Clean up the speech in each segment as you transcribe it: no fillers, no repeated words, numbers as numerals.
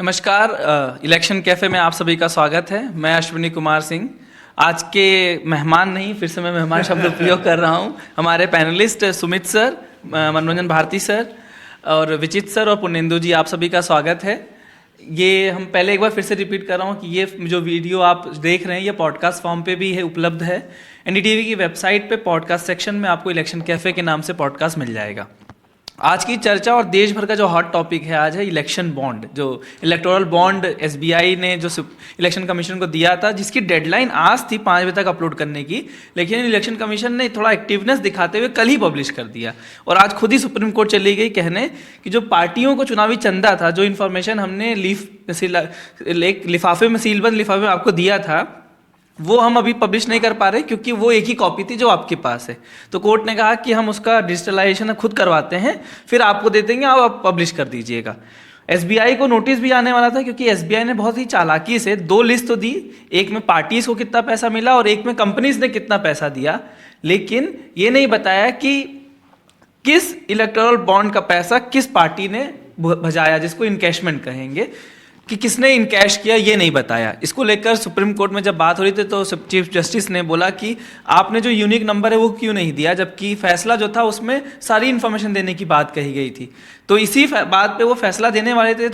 नमस्कार। Election cafe में आप सभी का स्वागत है। मैं अश्विनी कुमार सिंह। आज के मेहमान नहीं, फिर से मैं मेहमान शब्द उपयोग कर रहा हूँ। हमारे पैनलिस्ट सुमित सर, मनोरंजन भारती सर और विचित सर और पुनेंदु जी, आप सभी का स्वागत है। ये हम पहले एक बार फिर से रिपीट कर रहा हूँ कि ये जो वीडियो आप देख रहे हैं ये पॉडकास्ट फॉर्म पे भी है, उपलब्ध है। एनडीटीवी की वेबसाइट पे पॉडकास्ट सेक्शन में आपको इलेक्शन कैफ़े के नाम से पॉडकास्ट मिल जाएगा। आज की चर्चा और देश भर का जो हॉट टॉपिक है आज है इलेक्शन बॉन्ड, जो इलेक्टोरल बॉन्ड एसबीआई ने जो इलेक्शन कमीशन को दिया था, जिसकी डेडलाइन आज थी 5 बजे तक अपलोड करने की, लेकिन इलेक्शन कमीशन ने थोड़ा एक्टिवनेस दिखाते हुए कल ही पब्लिश कर दिया। और आज खुद ही सुप्रीम कोर्ट चली गई कहने कि जो पार्टियों को चुनावी चंदा था, जो इन्फॉर्मेशन हमने लिफाफे में, सीलबंद लिफाफे में आपको दिया था, वो हम अभी पब्लिश नहीं कर पा रहे क्योंकि वो एक ही कॉपी थी जो आपके पास है। तो कोर्ट ने कहा कि हम उसका डिजिटलाइजेशन खुद करवाते हैं, फिर आपको दे देंगे, आप पब्लिश कर दीजिएगा। एसबीआई को नोटिस भी आने वाला था क्योंकि एसबीआई ने बहुत ही चालाकी से 2 लिस्ट तो दी, एक में पार्टीज को कितना पैसा मिला और एक में कंपनीज ने कितना पैसा दिया, लेकिन ये नहीं बताया कि किस इलेक्टोरल बॉन्ड का पैसा किस पार्टी ने भजाया, जिसको इनकैशमेंट कहेंगे, कि किसने इनकैश किया ये नहीं बताया। इसको लेकर सुप्रीम कोर्ट में जब बात हो रही थी तो चीफ जस्टिस ने बोला कि आपने जो यूनिक नंबर है वो क्यों नहीं दिया, जबकि फैसला जो था उसमें सारी इन्फॉर्मेशन देने की बात कही गई थी। तो इसी बात पे वो फैसला देने वाले थे,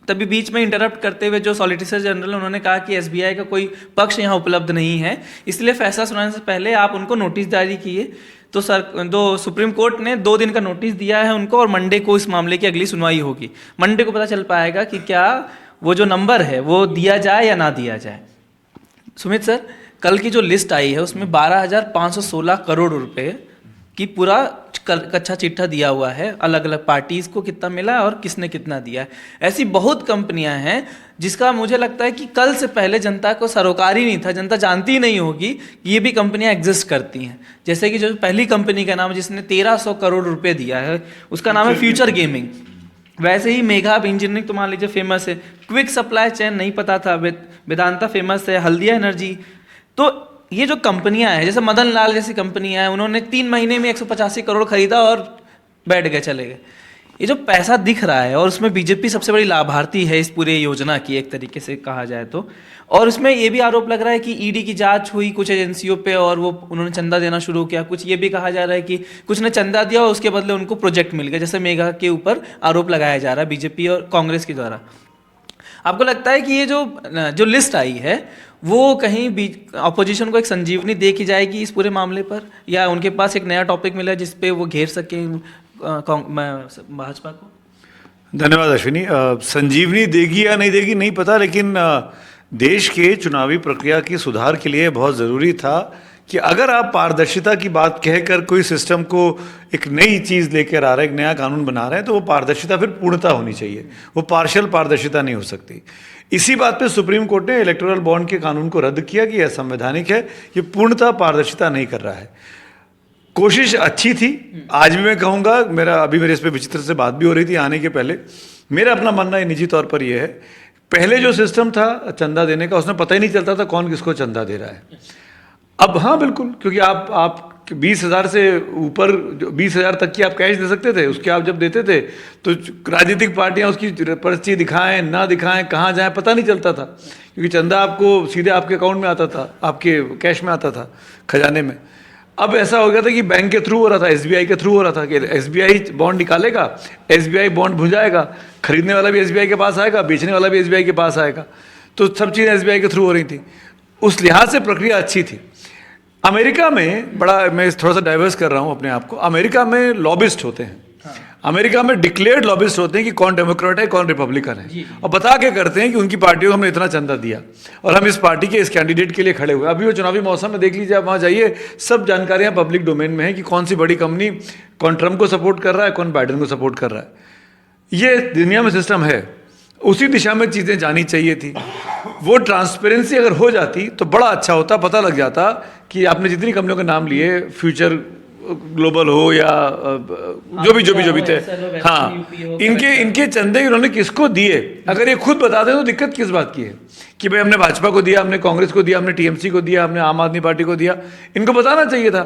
तभी बीच में इंटरप्ट करते हुए जो सॉलिसिटर जनरल उन्होंने कहा कि एसबीआई का कोई पक्ष यहाँ उपलब्ध नहीं है, इसलिए फैसला सुनाने से पहले आप उनको नोटिस जारी किए। तो सुप्रीम कोर्ट ने 2 दिन का नोटिस दिया है उनको और मंडे को इस मामले की अगली सुनवाई होगी। मंडे को पता चल पाएगा कि क्या वो जो नंबर है वो दिया जाए या ना दिया जाए। सुमित सर, कल की जो लिस्ट आई है उसमें 12,516 करोड़ रुपए की पूरा कच्चा चिट्ठा दिया हुआ है, अलग अलग पार्टीज को कितना मिला और किसने कितना दिया है। ऐसी बहुत कंपनियां हैं जिसका मुझे लगता है कि कल से पहले जनता को सरोकार ही नहीं था, जनता जानती ही नहीं होगी कि ये भी कंपनियां एग्जिस्ट करती हैं। जैसे कि जो पहली कंपनी का नाम है जिसने 1300 करोड़ रुपए दिया है, उसका नाम है फ्यूचर गेमिंग। वैसे ही मेघा इंजीनियरिंग तो मान लीजिए फेमस है, क्विक सप्लाई चेन नहीं पता था, वेदांता फेमस है, हल्दिया एनर्जी। तो ये जो कंपनियां हैं, जैसे मदन लाल जैसी कंपनियां हैं, उन्होंने 3 महीने में 185 करोड़ खरीदा और बैठ गए, चले गए। ये जो पैसा दिख रहा है, और उसमें बीजेपी सबसे बड़ी लाभार्थी है इस पूरे योजना की, एक तरीके से कहा जाए तो। और उसमें ये भी आरोप लग रहा है कि ईडी की जांच हुई कुछ एजेंसियों पे और वो उन्होंने चंदा देना शुरू किया। कुछ ये भी कहा जा रहा है कि कुछ ने चंदा दिया और उसके बदले उनको प्रोजेक्ट मिल गया, जैसे मेघा के ऊपर आरोप लगाया जा रहा है बीजेपी और कांग्रेस के द्वारा। आपको लगता है कि ये जो लिस्ट आई है वो कहीं अपोजिशन को एक संजीवनी दे की जाएगी इस पूरे मामले पर, या उनके पास एक नया टॉपिक मिला जिस पे वो घेर सके भाजपा को? धन्यवाद अश्विनी। संजीवनी देगी या नहीं देगी नहीं पता, लेकिन देश के चुनावी प्रक्रिया की सुधार के लिए बहुत ज़रूरी था कि अगर आप पारदर्शिता की बात कहकर कोई सिस्टम को एक नई चीज़ लेकर आ रहे हैं, एक नया कानून बना रहे हैं, तो वो पारदर्शिता फिर पूर्णता होनी चाहिए, वो पार्शियल पारदर्शिता नहीं हो सकती। इसी बात पे सुप्रीम कोर्ट ने इलेक्टोरल बॉन्ड के कानून को रद्द किया कि यह संवैधानिक है, ये पूर्णतः पारदर्शिता नहीं कर रहा है। कोशिश अच्छी थी, आज भी मैं कहूँगा, मेरे इस पर विचित्र से बात भी हो रही थी आने के पहले। मेरा अपना मानना है निजी तौर पर यह है, पहले जो सिस्टम था चंदा देने का, उसमें पता ही नहीं चलता था कौन किसको चंदा दे रहा है। अब हाँ बिल्कुल, क्योंकि आप 20,000 से ऊपर 20,000 तक की आप कैश दे सकते थे, उसके आप जब देते थे तो राजनीतिक पार्टियां उसकी पर्ची दिखाएं ना दिखाएं, कहाँ जाएं, पता नहीं चलता था, क्योंकि चंदा आपको सीधे आपके अकाउंट में आता था, आपके कैश में आता था, खजाने में। अब ऐसा हो गया था कि बैंक के थ्रू हो रहा था, एसबीआई के थ्रू हो रहा था कि एसबीआई बॉन्ड निकालेगा, एसबीआई बॉन्ड भुजाएगा, खरीदने वाला भी एसबीआई के पास आएगा, बेचने वाला भी एसबीआई के पास आएगा। तो सब चीज़ें एसबीआई के थ्रू हो रही थी। उस लिहाज से प्रक्रिया अच्छी थी। अमेरिका में मैं थोड़ा सा डाइवर्स कर रहा हूँ अपने आप को, अमेरिका में लॉबिस्ट होते हैं। हाँ। अमेरिका में डिक्लेयर्ड लॉबिस्ट होते हैं कि कौन डेमोक्रेट है कौन रिपब्लिकन है, और बता के करते हैं कि उनकी पार्टियों को हमने इतना चंदा दिया और हम इस पार्टी के इस कैंडिडेट के लिए खड़े हुए। अभी वो चुनावी मौसम में देख लीजिए, आप वहाँ जाइए, सब जानकारियाँ पब्लिक डोमेन में है कि कौन सी बड़ी कंपनी कौन ट्रम्प को सपोर्ट कर रहा है, कौन बाइडेन को सपोर्ट कर रहा है। ये दुनिया में सिस्टम है, उसी दिशा में चीज़ें जानी चाहिए थी। वो ट्रांसपेरेंसी अगर हो जाती तो बड़ा अच्छा होता, पता लग जाता कि आपने जितनी कंपनियों के नाम लिए, फ्यूचर ग्लोबल हो या जो भी थे, हाँ, इनके चंदे उन्होंने किसको दिए, अगर ये खुद बता दें तो दिक्कत किस बात की है कि भाई हमने भाजपा को दिया, हमने कांग्रेस को दिया, हमने टीएमसी को दिया, हमने आम आदमी पार्टी को दिया। इनको बताना चाहिए था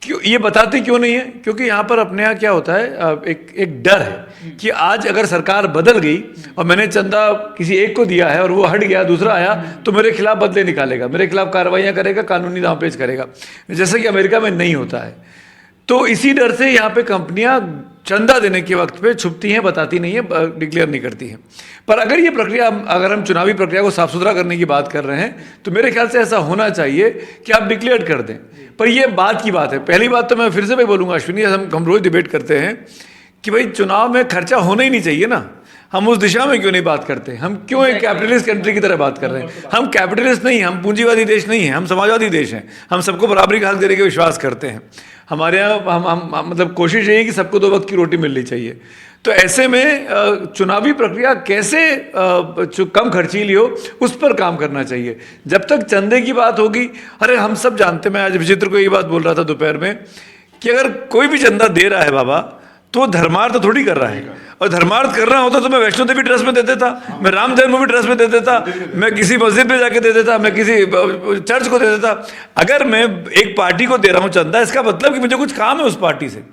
क्यों ये बताते क्यों नहीं है? क्योंकि यहाँ पर अपने यहाँ क्या होता है, एक डर है कि आज अगर सरकार बदल गई और मैंने चंदा किसी एक को दिया है और वो हट गया, दूसरा आया, तो मेरे खिलाफ बदले निकालेगा, मेरे खिलाफ कार्रवाइयाँ करेगा, कानूनी दांवपेच करेगा, जैसे कि अमेरिका में नहीं होता है। तो इसी डर से यहाँ पे कंपनियां चंदा देने के वक्त पे छुपती हैं, बताती नहीं है, डिक्लेयर नहीं करती हैं। पर अगर ये प्रक्रिया, अगर हम चुनावी प्रक्रिया को साफ सुथरा करने की बात कर रहे हैं, तो मेरे ख्याल से ऐसा होना चाहिए कि आप डिक्लेयर कर दें। पर ये बात की बात है। पहली बात तो मैं फिर से भाई बोलूँगा अश्विनी, हम रोज डिबेट करते हैं कि भाई चुनाव में खर्चा होना ही नहीं चाहिए ना, हम उस दिशा में क्यों नहीं बात करते? हम क्यों एक कैपिटलिस्ट कंट्री की तरह बात कर रहे हैं? हम कैपिटलिस्ट नहीं, हम पूंजीवादी देश नहीं है, हम समाजवादी देश हैं। हम सबको बराबरी का हक देने के विश्वास करते हैं। हमारे यहाँ हम मतलब कोशिश यही है कि सबको 2 वक्त की रोटी मिलनी चाहिए। तो ऐसे में चुनावी प्रक्रिया कैसे कम खर्चीली हो, उस पर काम करना चाहिए। जब तक चंदे की बात होगी, अरे हम सब जानते, मैं आज विचित्र को यही बात बोल रहा था दोपहर में, कि अगर कोई भी चंदा दे रहा है बाबा, तो धर्मार्थ तो थोड़ी कर रहा है। और धर्मार्थ कर रहा होता तो मैं वैष्णो देवी ट्रस्ट में दे देता, मैं राम जन्मभूमि ट्रस्ट में दे देता, मैं किसी मस्जिद में जाके दे देता, मैं किसी चर्च को दे देता। अगर मैं एक पार्टी को दे रहा हूँ चंदा, इसका मतलब कि मुझे कुछ काम है उस पार्टी से।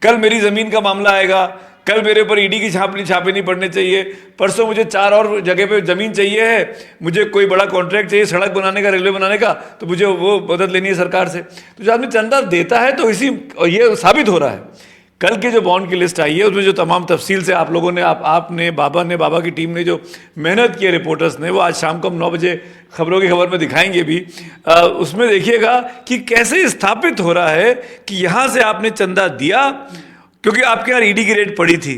कल मेरी जमीन का मामला आएगा, कल मेरे ऊपर ईडी की छापे नहीं पड़ने चाहिए, परसों मुझे 4 और जगह पे जमीन चाहिए है, मुझे कोई बड़ा कॉन्ट्रैक्ट चाहिए सड़क बनाने का, रेलवे बनाने का, तो मुझे वो मदद लेनी है सरकार से। तो जो आदमी चंदा देता है तो इसी, और ये साबित हो रहा है। कल की जो बॉन्ड की लिस्ट आई है उसमें जो तमाम तफसील से आप लोगों ने, आपने, बाबा की टीम ने जो मेहनत की है, रिपोर्टर्स ने, वो आज शाम को हम 9 बजे खबरों की खबर में दिखाएंगे भी। उसमें देखिएगा कि कैसे स्थापित हो रहा है कि यहाँ से आपने चंदा दिया क्योंकि आपके यहाँ ईडी की रेट पड़ी थी,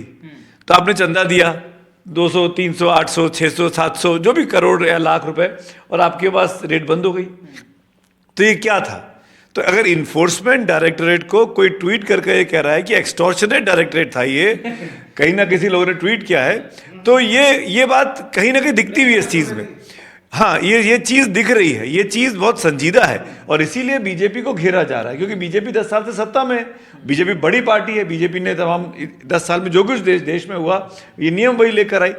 तो आपने चंदा दिया 200, 300, 800, 600, 700, जो भी करोड़ या लाख रुपए, और आपके पास रेट बंद हो गई। तो ये क्या था? तो अगर इन्फोर्समेंट डायरेक्टरेट को कोई ट्वीट करके ये कह रहा है कि एक्सटॉर्शनेट डायरेक्टरेट था ये, कहीं ना किसी लोगों ने ट्वीट किया है, तो ये बात कहीं ना कहीं दिखती हुई है इस चीज़ में। हाँ, ये चीज़ दिख रही है, ये चीज़ बहुत संजीदा है, और इसीलिए बीजेपी को घेरा जा रहा है। क्योंकि बीजेपी 10 साल से सत्ता में है, बीजेपी बड़ी पार्टी है, बीजेपी ने तमाम 10 साल में जो कुछ देश में हुआ, ये नियम वही लेकर आई।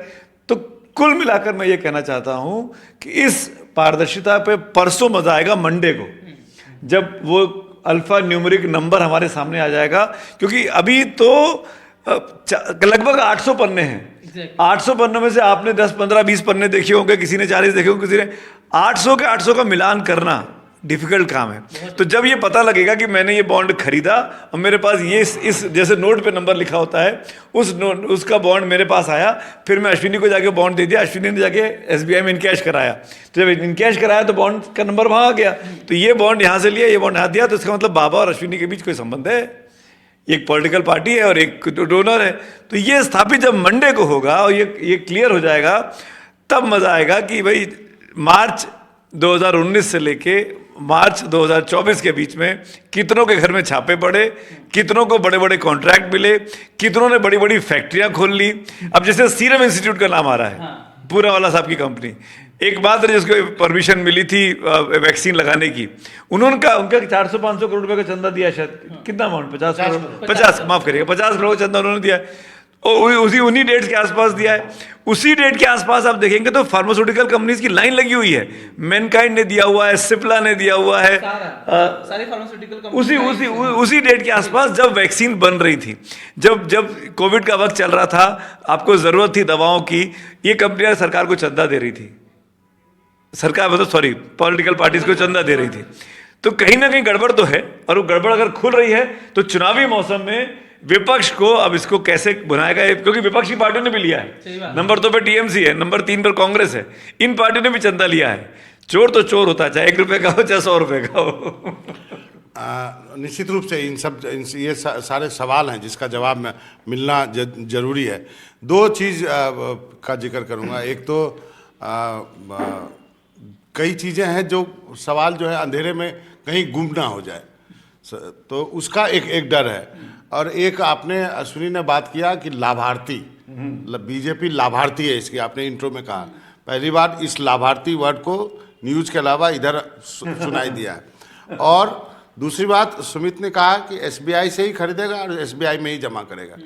तो कुल मिलाकर मैं ये कहना चाहता हूँ कि इस पारदर्शिता पे परसों मजा आएगा, मंडे को, जब वो अल्फा न्यूमेरिक नंबर हमारे सामने आ जाएगा। क्योंकि अभी तो लगभग 800 पन्ने हैं। 800 पन्नों में से आपने 10, 15, 20 पन्ने देखे होंगे, किसी ने 40 देखे होंगे, किसी ने 800 के 800 का मिलान करना डिफिकल्ट काम है। तो जब ये पता लगेगा कि मैंने ये बॉन्ड खरीदा और मेरे पास ये इस जैसे नोट पे नंबर लिखा होता है, उसका बॉन्ड मेरे पास आया, फिर मैं अश्विनी को जाके बॉन्ड दे दिया, अश्विनी ने जाके SBI में इनकैश कराया, तो जब इनकैश कराया तो बॉन्ड का नंबर वहाँ आ गया। तो ये बॉन्ड यहाँ से लिया, ये बॉन्ड यहाँ दिया, तो इसका मतलब बाबा और अश्विनी के बीच कोई संबंध है, एक पॉलिटिकल पार्टी है और एक डोनर है। तो ये स्थापित जब मंडे को होगा और ये क्लियर हो जाएगा, तब मजा आएगा कि भाई मार्च 2019 से लेके मार्च 2024 के बीच में कितनों के घर में छापे पड़े, कितनों को बड़े बड़े कॉन्ट्रैक्ट मिले, कितनों ने बड़ी बड़ी फैक्ट्रियां खोल ली। अब जैसे सीरम इंस्टीट्यूट का नाम आ रहा है, पूरा वाला साहब की कंपनी, एकमात्र जिसको परमिशन मिली थी वैक्सीन लगाने की, उनका 400-500 करोड़ रुपए का चंदा दिया, शायद कितना अमाउंट, 50 करोड़, 50 माफ करिएगा, 50 करोड़ का चंदा उन्होंने दिया है, और उन्हीं डेट्स के आसपास दिया है। उसी डेट के आसपास आप देखेंगे तो फार्मास्यूटिकल कंपनीज की लाइन लगी हुई है, मैनकाइंड ने दिया हुआ है, सिप्ला ने दिया हुआ है, सारे फार्मास्यूटिकल उसी डेट के आसपास जब वैक्सीन बन रही थी, जब कोविड का वक्त चल रहा था, आपको जरूरत थी दवाओं की, ये कंपनियां सरकार को चंदा दे रही थी, सरकार मतलब सॉरी पॉलिटिकल पार्टीज को चंदा दे रही थी। तो कहीं ना कहीं गड़बड़ तो है, और वो गड़बड़ अगर खुल रही है तो चुनावी मौसम में विपक्ष को अब इसको कैसे बनाएगा, क्योंकि विपक्षी पार्टियों ने भी लिया है, नंबर 2 पे TMC है, नंबर 3 पर कांग्रेस है, इन पार्टियों ने भी चंदा लिया है। चोर तो चोर होता है, चाहे 1 रुपए का हो चाहे 100 रुपए का हो। निश्चित रूप से ये सारे सवाल हैं जिसका जवाब में मिलना जरूरी है। 2 चीज़ का जिक्र करूंगा। एक तो कई चीज़ें हैं जो सवाल जो है अंधेरे में कहीं गुम ना हो जाए, तो उसका एक डर है। और एक आपने अश्विनी ने बात किया कि लाभार्थी, बीजेपी लाभार्थी है, इसकी आपने इंट्रो में कहा, पहली बार इस लाभार्थी वर्ड को न्यूज़ के अलावा इधर सुनाई दिया है। और दूसरी बात, सुमित ने कहा कि SBI से ही खरीदेगा और SBI में ही जमा करेगा।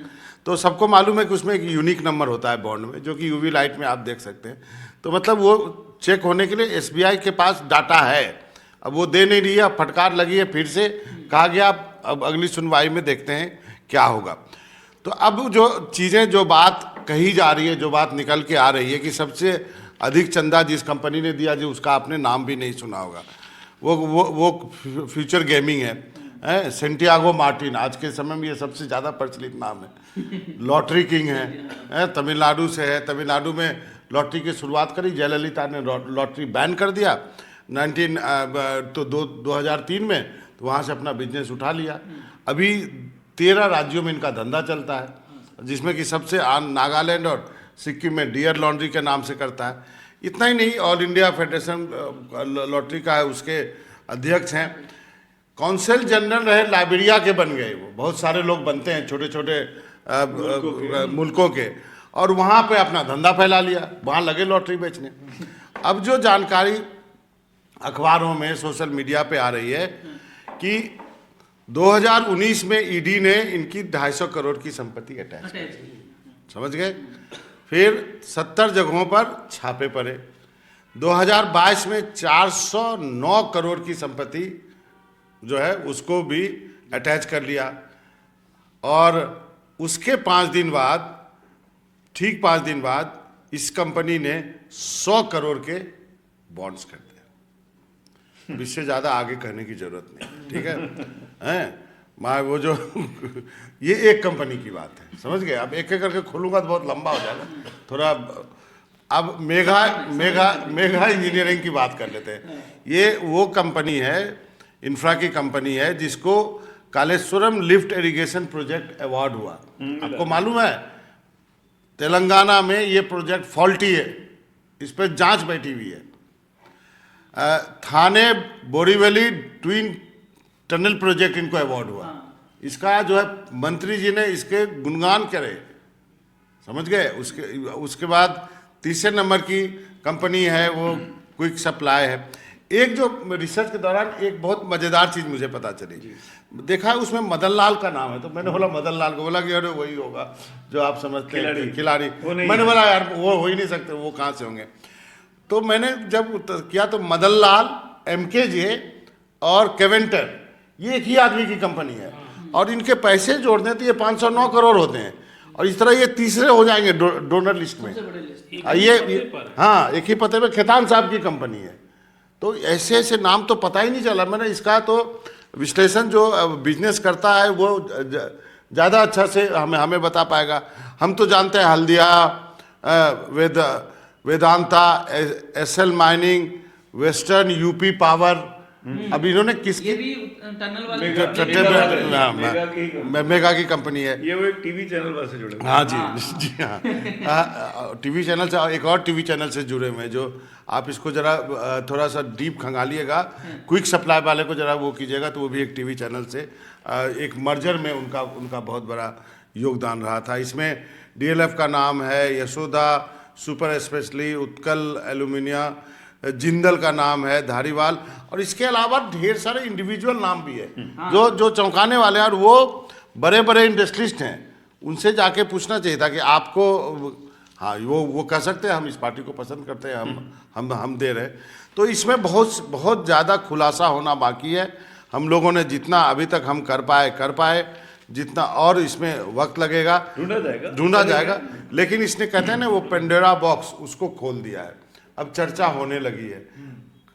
तो सबको मालूम है कि उसमें एक यूनिक नंबर होता है बॉन्ड में, जो कि UV लाइट में आप देख सकते हैं। तो मतलब वो चेक होने के लिए SBI के पास डाटा है, अब वो दे नहीं रही है, फटकार लगी है, फिर से कहा गया आप अब अगली सुनवाई में देखते हैं क्या होगा। तो अब जो चीज़ें, जो बात कही जा रही है, जो बात निकल के आ रही है कि सबसे अधिक चंदा जिस कंपनी ने दिया, जो उसका आपने नाम भी नहीं सुना होगा, वो फ्यूचर गेमिंग है, सेंटियागो मार्टिन, आज के समय में ये सबसे ज़्यादा प्रचलित नाम है। लॉटरी किंग है, तमिलनाडु से है। तमिलनाडु में लॉटरी की शुरुआत करी, जयललिता ने लॉटरी बैन कर दिया 2003 में, तो वहाँ से अपना बिजनेस उठा लिया। अभी 13 राज्यों में इनका धंधा चलता है, जिसमें कि सबसे नागालैंड और सिक्किम में डियर लॉन्ड्री के नाम से करता है। इतना ही नहीं, ऑल इंडिया फेडरेशन लॉटरी का है, उसके अध्यक्ष हैं। कौंसल जनरल रहे लाइबेरिया के, बन गए वो। बहुत सारे लोग बनते हैं छोटे छोटे मुल्कों के, और वहाँ पे अपना धंधा फैला लिया, वहाँ लगे लॉटरी बेचने। अब जो जानकारी अखबारों में, सोशल मीडिया पे आ रही है कि 2019 में ईडी ने इनकी 250 करोड़ की संपत्ति अटैच की, समझ गए। फिर 70 जगहों पर छापे पड़े। 2022 में 409 करोड़ की संपत्ति जो है उसको भी अटैच कर लिया, और उसके 5 दिन बाद, ठीक 5 दिन बाद, इस कंपनी ने 100 करोड़ के बॉन्ड्स खरीदे। इससे ज़्यादा आगे कहने की जरूरत नहीं, ठीक है। मैं वो जो ये एक कंपनी की बात है, समझ गए। अब एक एक करके खोलूंगा तो बहुत लंबा हो जाएगा थोड़ा। अब मेगा इंजीनियरिंग की बात कर लेते हैं। ये वो कंपनी है, इंफ्रा की कंपनी है, जिसको Kaleshwaram lift irrigation project award हुआ। आपको मालूम है तेलंगाना में ये प्रोजेक्ट फॉल्टी है, इस पर जांच बैठी हुई है। थाने बोरीवली ट्विन टनल प्रोजेक्ट इनको अवार्ड हुआ। इसका जो है मंत्री जी ने इसके गुणगान करे, समझ गए। उसके बाद तीसरे नंबर की कंपनी है वो क्विक सप्लाई है। एक जो रिसर्च के दौरान एक बहुत मज़ेदार चीज़ मुझे पता चली, देखा उसमें मदन लाल का नाम है, तो मैंने बोला मदन लाल को, बोला कि अरे वही होगा जो आप समझते हैं खिलाड़ी। मैंने बोला यार वो हो ही नहीं सकते, वो कहाँ से होंगे। तो मैंने जब किया तो मदन लाल, MKJ और केवेंटर, ये एक ही आदमी की कंपनी है, और इनके पैसे जोड़ दें तो ये 509 करोड़ होते हैं, और इस तरह ये तीसरे हो जाएंगे डोनर लिस्ट में। ये हाँ, एक ही पते पे खेतान साहब की कंपनी है। तो ऐसे ऐसे नाम तो पता ही नहीं चला। मैंने इसका तो विश्लेषण जो बिजनेस करता है वो ज़्यादा अच्छा से हमें बता पाएगा। हम तो जानते हैं Haldia, Vedanta, SL mining, western UP power. अब इन्होंने किसकी, ये भी टनल वाले मेगा की कंपनी है। ये वो एक टीवी चैनल वाले से जुड़े हुए। हाँ जी हाँ, टीवी चैनल से, एक और टीवी चैनल से जुड़े हुए हैं, जो आप इसको जरा थोड़ा सा डीप खंगालिएगा, क्विक सप्लाई वाले को जरा वो कीजिएगा, तो वो भी एक टीवी चैनल से एक मर्जर में उनका बहुत बड़ा योगदान रहा था। इसमें DLF का नाम है, Yashoda super specially, Utkal alumina, Jindal का नाम है, धारीवाल, और इसके अलावा ढेर सारे इंडिविजुअल नाम भी है जो चौंकाने वाले हैं। और वो बड़े बड़े इंडस्ट्रिस्ट हैं, उनसे जाके पूछना चाहिए था कि आपको, हाँ वो कह सकते हैं हम इस पार्टी को पसंद करते हैं, हम दे रहे। तो इसमें बहुत ज़्यादा खुलासा होना बाकी है। हम लोगों ने जितना अभी तक हम कर पाए, जितना और इसमें वक्त लगेगा, ढूंढा जाएगा। लेकिन इसने, कहते हैं ना, वो पेंडोरा बॉक्स, उसको खोल दिया है। अब चर्चा होने लगी है।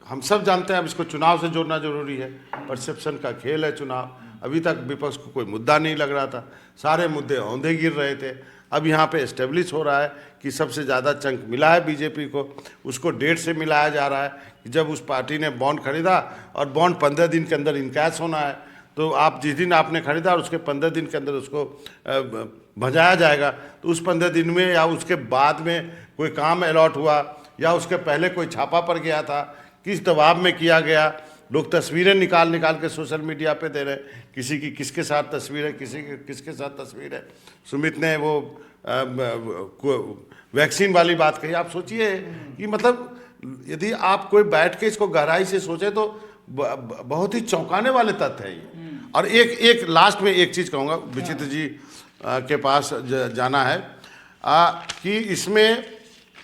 हम सब जानते हैं अब इसको चुनाव से जोड़ना जरूरी है, परसेप्शन का खेल है चुनाव। अभी तक विपक्ष को कोई मुद्दा नहीं लग रहा था, सारे मुद्दे औंधे गिर रहे थे। अब यहाँ पे एस्टेब्लिश हो रहा है कि सबसे ज़्यादा चंक मिला है बीजेपी को, उसको डेट से मिलाया जा रहा है कि जब उस पार्टी ने बॉन्ड खरीदा, और बॉन्ड 15 दिन के अंदर इनकैश होना है। तो आप जिस दिन आपने खरीदा और उसके 15 दिन के अंदर उसको भजाया जाएगा, तो उस 15 दिन में या उसके बाद में कोई काम अलॉट हुआ, या उसके पहले कोई छापा पड़ गया था, किस दबाव में किया गया। लोग तस्वीरें निकाल के सोशल मीडिया पे दे रहे, किसी की किसके साथ तस्वीर है, किसी की किसके साथ तस्वीर है। सुमित ने वो वैक्सीन वाली बात कही। आप सोचिए कि मतलब यदि आप कोई बैठ के इसको गहराई से सोचे तो बहुत ही चौंकाने वाले तथ्य है ये। और एक लास्ट में एक चीज़ कहूँगा, विचित्र जी के पास जाना है कि इसमें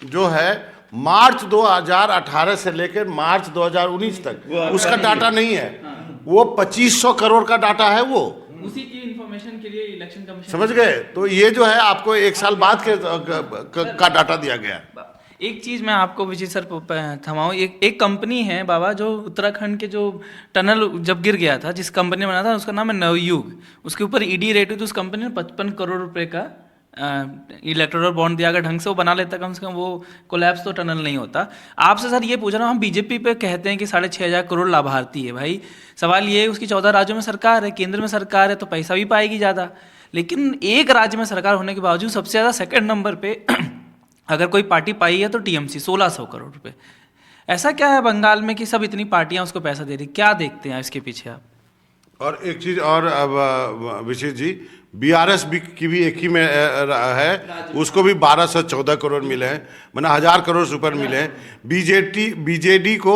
जो है मार्च 2018 से लेकर मार्च 2019 तक उसका डाटा नहीं है। वो 2500 करोड़ का डाटा है वो, उसी की इंफॉर्मेशन के लिए इलेक्शन कमीशन समझ गए। तो ये जो है आपको 1 साल बाद का डाटा दिया गया है। एक चीज मैं आपको विजय सर थमाऊं, एक कंपनी है बाबा जो उत्तराखंड के जो टनल जब गिर गया था, जिस कंपनी ने बना था उसका नाम है नवयुग, उसके ऊपर ईडी रेट हुई तो उस कंपनी ने 55 करोड़ रुपए का इलेक्टोरल बॉन्ड दिया। अगर ढंग से वो बना लेता कम से कम वो कोलैप्स तो टनल नहीं होता। आपसे सर ये पूछ रहा हूँ, हम बीजेपी पे कहते हैं कि 6,500 करोड़ लाभार्थी है भाई, सवाल ये है उसकी 14 राज्यों में सरकार है, केंद्र में सरकार है तो पैसा भी पाएगी ज़्यादा, लेकिन एक राज्य में सरकार होने के बावजूद सबसे ज़्यादा सेकंड नंबर पे अगर कोई पार्टी पाई है तो टीएमसी 1600 करोड़ रुपए। ऐसा क्या है बंगाल में कि सब इतनी पार्टियां उसको पैसा दे रही, क्या देखते हैं इसके पीछे आप? और एक चीज और अब विशेष जी, बीआरएस की भी एक ही में है, उसको भी 1214 करोड़ मिले हैं, मैंने 1000 करोड़ ऊपर मिले हैं। बीजेडी को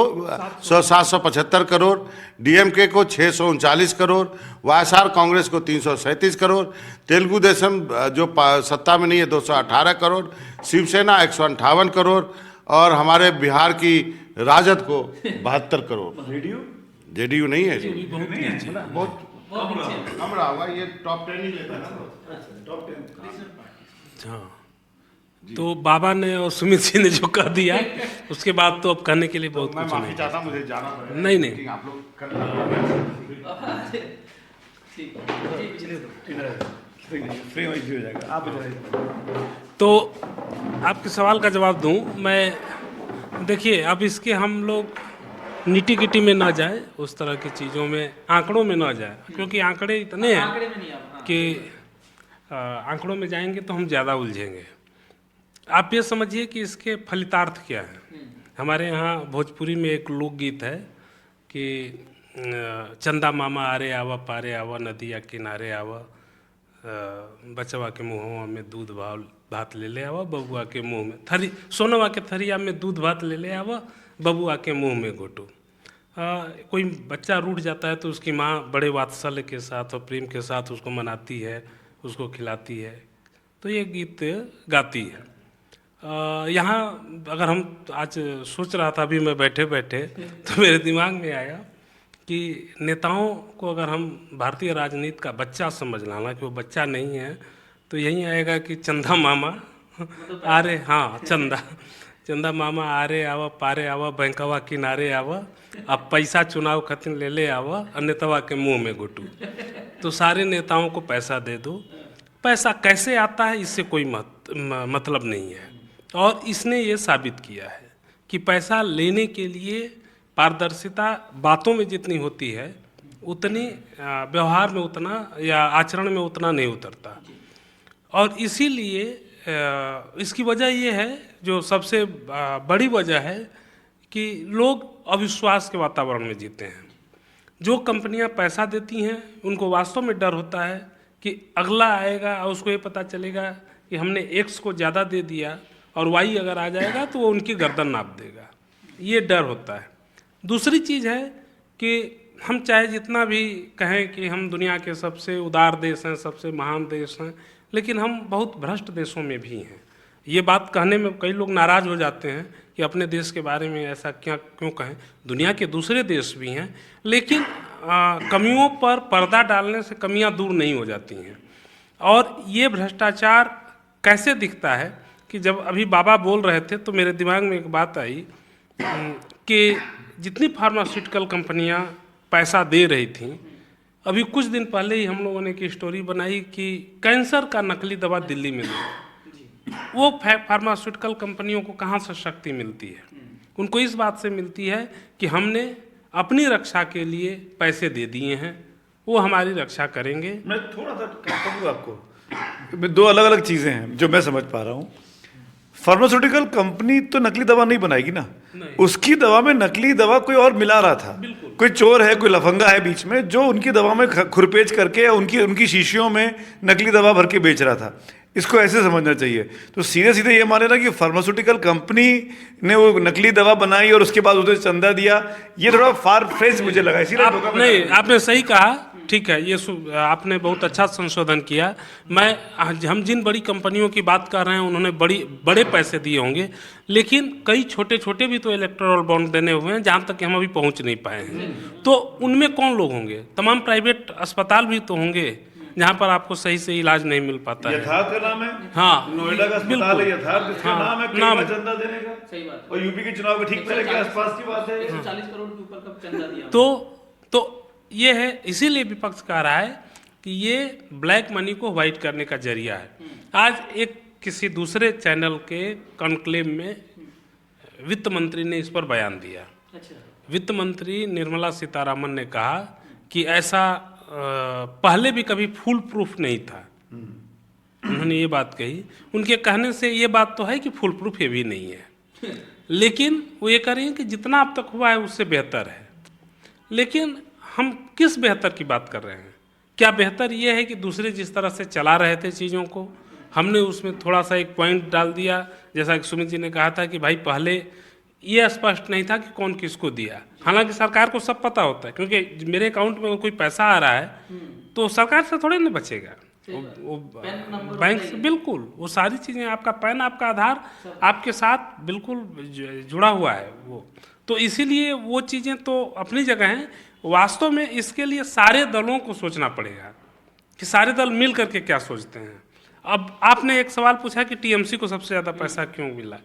775 करोड़, डीएमके को 639 करोड़, वाईएसआर कांग्रेस को 337 करोड़, तेलुगु देशम जो सत्ता में नहीं है 218 करोड़, शिवसेना 158 करोड़, और हमारे बिहार की राजद को 72 करोड़। जेडीयू नहीं है जी, बहुत कम रहा होगा, ये टॉप 10 ही लेता है ना, टॉप 10। हाँ, तो बाबा ने और सुमित जी ने जो कह दिया उसके बाद तो अब कहने के लिए बहुत मैं कुछ माफी नहीं। चाहता हूं, मुझे जाना पड़ेगा। नहीं, नहीं। आप लोग कर फ्री हो जाएगा, आप तो आपके सवाल का जवाब दूं मैं। देखिए, अब इसके हम लोग निटी गिटी में ना जाए, उस तरह की चीज़ों में, आंकड़ों में ना जाए, क्योंकि आंकड़े इतने हैं कि आंकड़ों में जाएंगे तो हम ज़्यादा उलझेंगे। आप ये समझिए कि इसके फलितार्थ क्या है। हमारे यहाँ भोजपुरी में एक लोकगीत है कि चंदा मामा आरे आवा पारे आवा नदिया किनारे आवा, बचवा के मुँहवा में दूध भात ले ले आवा, बबुआ के मुँह में थरी, सोनवा के थरिया में दूध भात ले ले आवा, बबुआ के मुंह में घोटू। कोई बच्चा रूठ जाता है तो उसकी माँ बड़े वात्सल्य के साथ और प्रेम के साथ उसको मनाती है, उसको खिलाती है, तो ये गीत गाती है। यहाँ अगर हम आज सोच रहा था अभी मैं बैठे बैठे तो मेरे दिमाग में आया कि नेताओं को अगर हम भारतीय राजनीति का बच्चा समझ लाना, कि वो बच्चा नहीं है, तो यही आएगा कि चंदा मामा अरे हाँ चंदा मामा आरे आवा पारे आवा, बैंकवा किनारे आवा, अब पैसा चुनाव खतिन ले ले आवा, अन्यतवा के मुंह में घुटू। तो सारे नेताओं को पैसा दे दो। पैसा कैसे आता है इससे कोई मतलब नहीं है, और इसने ये साबित किया है कि पैसा लेने के लिए पारदर्शिता बातों में जितनी होती है उतनी व्यवहार में उतना या आचरण में उतना नहीं उतरता। और इसीलिए इसकी वजह ये है, जो सबसे बड़ी वजह है, कि लोग अविश्वास के वातावरण में जीते हैं। जो कंपनियां पैसा देती हैं उनको वास्तव में डर होता है कि अगला आएगा और उसको ये पता चलेगा कि हमने एक्स को ज़्यादा दे दिया और वाई अगर आ जाएगा तो वो उनकी गर्दन नाप देगा, ये डर होता है। दूसरी चीज़ है कि हम चाहे जितना भी कहें कि हम दुनिया के सबसे उदार देश हैं, सबसे महान देश हैं, लेकिन हम बहुत भ्रष्ट देशों में भी हैं। ये बात कहने में कई लोग नाराज़ हो जाते हैं कि अपने देश के बारे में ऐसा क्यों कहें। दुनिया के दूसरे देश भी हैं, लेकिन कमियों पर पर्दा डालने से कमियां दूर नहीं हो जाती हैं। और ये भ्रष्टाचार कैसे दिखता है कि जब अभी बाबा बोल रहे थे तो मेरे दिमाग में एक बात आई कि जितनी फार्मास्यूटिकल कंपनियां पैसा दे रही थीं, अभी कुछ दिन पहले ही हम लोगों ने एक स्टोरी बनाई कि कैंसर का नकली दवा दिल्ली में दी। वो फार्मास्यूटिकल कंपनियों को कहाँ से शक्ति मिलती है? उनको इस बात से मिलती है कि हमने अपनी रक्षा के लिए पैसे दे दिए हैं, वो हमारी रक्षा करेंगे। मैं थोड़ा सा कहूँगा आपको, दो अलग अलग चीज़ें हैं जो मैं समझ पा रहा हूँ। फार्मास्यूटिकल कंपनी तो नकली दवा नहीं बनाएगी ना, उसकी दवा में नकली दवा कोई और मिला रहा था, कोई चोर है, कोई लफंगा है बीच में जो उनकी दवा में खुरपेच करके या उनकी शीशियों में नकली दवा भर के बेच रहा था। इसको ऐसे समझना चाहिए। तो सीधे सीधे ये माने ना कि फार्मास्यूटिकल कंपनी ने वो नकली दवा बनाई और उसके बाद उसे चंदा दिया, ये थोड़ा फार फ्रेज मुझे लगा। इसीलिए नहीं, आपने सही कहा ठीक है, ये आपने बहुत अच्छा संशोधन किया। हम जिन बड़ी कंपनियों की बात कर रहे हैं उन्होंने बड़े पैसे दिए होंगे, लेकिन कई छोटे छोटे भी तो इलेक्टोरल बॉन्ड देने हुए हैं जहाँ तक कि हम अभी पहुँच नहीं पाए हैं। तो उनमें कौन लोग होंगे? तमाम प्राइवेट अस्पताल भी तो होंगे जहाँ पर आपको सही से इलाज नहीं मिल पाता है। यथार्थ का नाम है, हाँ, नोएडा का अस्पताल है यथार्थ, इसका हाँ, नाम है, कई नाम बार है। चंदा देने का। सही बात है। और यूपी के चुनाव के ठीक पहले के आसपास की बात है। 140 करोड़ के ऊपर का चंदा दिया। तो ये है, इसीलिए विपक्ष कह रहा है कि ये ब्लैक मनी को व्हाइट करने का जरिया है। आज एक किसी दूसरे चैनल के कॉन्क्लेव में वित्त मंत्री ने इस पर बयान दिया। अच्छा। वित्त मंत्री निर्मला सीतारामन ने कहा कि ऐसा पहले भी कभी फुल प्रूफ नहीं था। उन्होंने ये बात कही। उनके कहने से ये बात तो है कि फुल प्रूफ ये भी नहीं है, लेकिन वो ये कह रही हैं कि जितना अब तक हुआ है उससे बेहतर है। लेकिन हम किस बेहतर की बात कर रहे हैं? क्या बेहतर ये है कि दूसरे जिस तरह से चला रहे थे चीज़ों को, हमने उसमें थोड़ा सा एक पॉइंट डाल दिया, जैसा कि सुमित जी ने कहा था कि भाई पहले ये स्पष्ट नहीं था कि कौन किसको दिया। हालांकि सरकार को सब पता होता है, क्योंकि मेरे अकाउंट में कोई पैसा आ रहा है तो सरकार से थोड़े ना बचेगा, वो बैंक से बिल्कुल, वो सारी चीज़ें, आपका पैन, आपका आधार आपके साथ बिल्कुल जुड़ा हुआ है वो। तो इसीलिए वो चीज़ें तो अपनी जगह हैं। वास्तव में इसके लिए सारे दलों को सोचना पड़ेगा कि सारे दल मिल करके क्या सोचते हैं। अब आपने एक सवाल पूछा कि टीएमसी को सबसे ज़्यादा पैसा क्यों मिला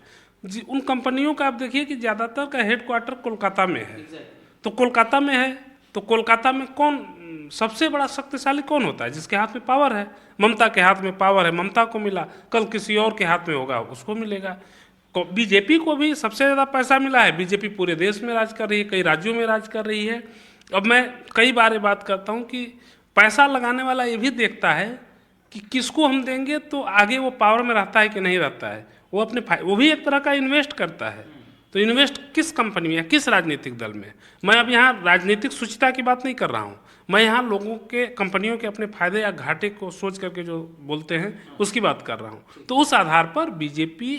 जी। उन कंपनियों का आप देखिए कि ज़्यादातर का हेडक्वार्टर कोलकाता में है। तो कोलकाता में है तो कोलकाता में कौन सबसे बड़ा शक्तिशाली कौन होता है? जिसके हाथ में पावर है। ममता के हाथ में पावर है, ममता को मिला, कल किसी और के हाथ में होगा उसको मिलेगा। बीजेपी को भी सबसे ज़्यादा पैसा मिला है। बीजेपी पूरे देश में राज कर रही है, कई राज्यों में राज कर रही है। अब मैं कई बार ये बात करता हूँ कि पैसा लगाने वाला ये भी देखता है कि किसको हम देंगे तो आगे वो पावर में रहता है कि नहीं रहता है। वो भी एक तरह का इन्वेस्ट करता है। तो इन्वेस्ट किस कंपनी में या किस राजनीतिक दल में? मैं अब यहाँ राजनीतिक सूचिता की बात नहीं कर रहा हूँ, मैं यहाँ लोगों के, कंपनियों के अपने फायदे या घाटे को सोच करके जो बोलते हैं उसकी बात कर रहा हूँ। तो उस आधार पर बीजेपी